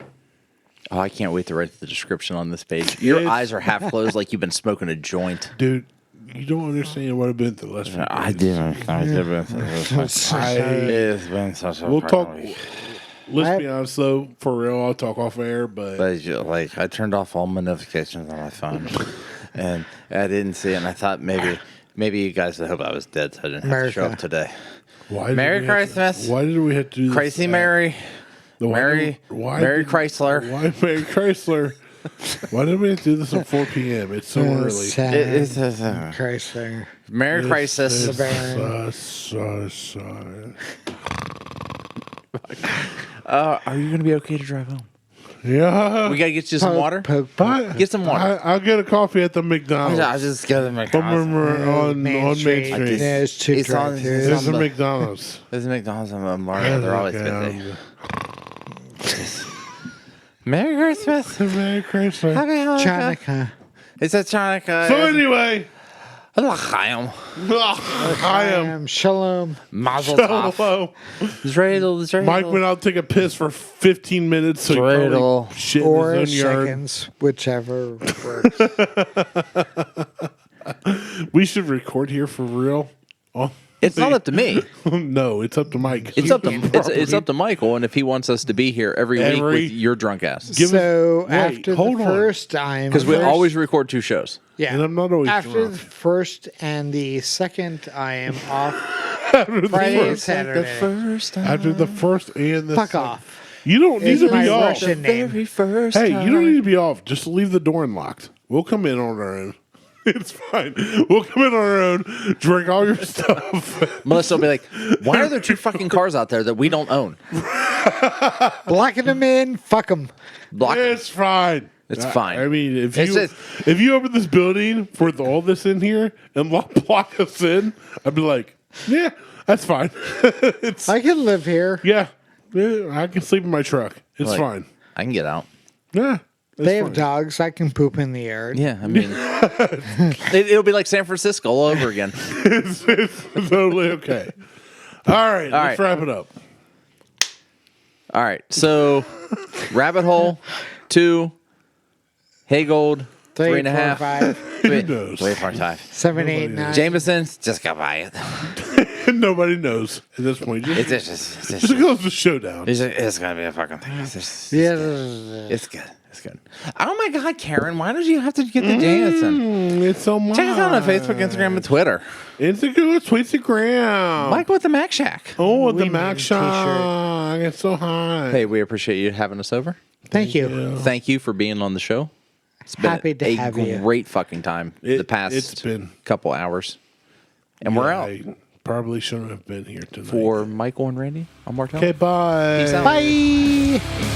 Oh, I can't wait to write the description on this page. Your It's- eyes are half closed, like you've been smoking a joint. Dude, you don't understand what I've been through the last few days. It's been such a We'll talk. fucking week. Let's be honest, though. For real, I'll talk off air, but Like I turned off all my notifications on my phone, and I didn't see it. And I thought maybe you guys would hope I was dead, so I didn't have to show up America. today. why did Merry we have to- Christmas. Why did we have to do this? Crazy Mary, Why Mary, did- why Mary did- Chrysler. Why Mary Chrysler? Why did we have to do this at 4 p.m.? It's so early. It's Chrysler. Merry Crisis. It's LeBaron. so. Are you going to be okay to drive home? Yeah. We got to get you some water. But Get some water. I'll get a coffee at the McDonald's. I was just gonna make. on Main Street. There's 2 It's on- drive-thrus. There's a the- McDonald's. There's a McDonald's and Mario. They're always busy. Merry Christmas. Merry Christmas. Happy Hanukkah. Chanukah. It's a Chanukah. So anyway, L'chaim. I am. Shalom. Mazel tov. Hello. Dreidel. Mike went out to take a piss for 15 minutes, so he Dreidel. probably shit Or in his own yard. seconds, whichever works. We should record here for real. Oh, It's not up to me. no, it's up to Mike. It's up to it's up to Michael, and if he wants us to be here every week Every- with your drunk ass, Give us- So wait, after the hold on. first time, because we always record 2 shows. yeah. And I'm not always after drunk. the first and the second, I am off After the Friday and first- Saturday. First After the first and the Fuck second. off. You don't need Is to my be off. Russian name. first. Hey, you don't need to be off. Just leave the door unlocked. We'll come in on our own. It's fine. We'll come in on our own, drink all your stuff. Melissa will be like, "Why are there 2 fucking cars out there that we don't own?" Blocking them in, fuck them. Block. It's fine. It's fine. I mean, It's if you open this building with all this in here and block us in, I'd be like, yeah, that's fine. It's I can live here. yeah, I can sleep in my truck. It's Like, fine. I can get out. Yeah, it's They have fine. dogs. I can poop in the yard. Yeah, I mean, it'll be like San Francisco all over again. It's totally okay. All right, let's right. wrap it up. All right, so Rabbit Hole 2, Haygold 3, 3.5, 4, 5, Who knows? Wait for time. 7, 8, 9. Jameson. Just go buy it. Nobody knows at this point. Just, It's just close the show down. it's gonna be a fucking thing. Yeah. It's good. It's good. Oh my God, Karen, why did you have to get the Jameson? It's so much. Check us out on Facebook, Instagram, and Twitter. Instagram, Instagram. Mike with the Mac Shack. Oh, the We Mac made a Shop. It's so high. Hey, we appreciate you having us over. Thank you. Thank you for being on the show. It's been Happy to a have you. great fucking time the It's past been. couple hours. And we're out. Hey, Probably shouldn't have been here tonight. For Michael and Randy, I'm Martelle. Okay, bye. Peace out. Bye.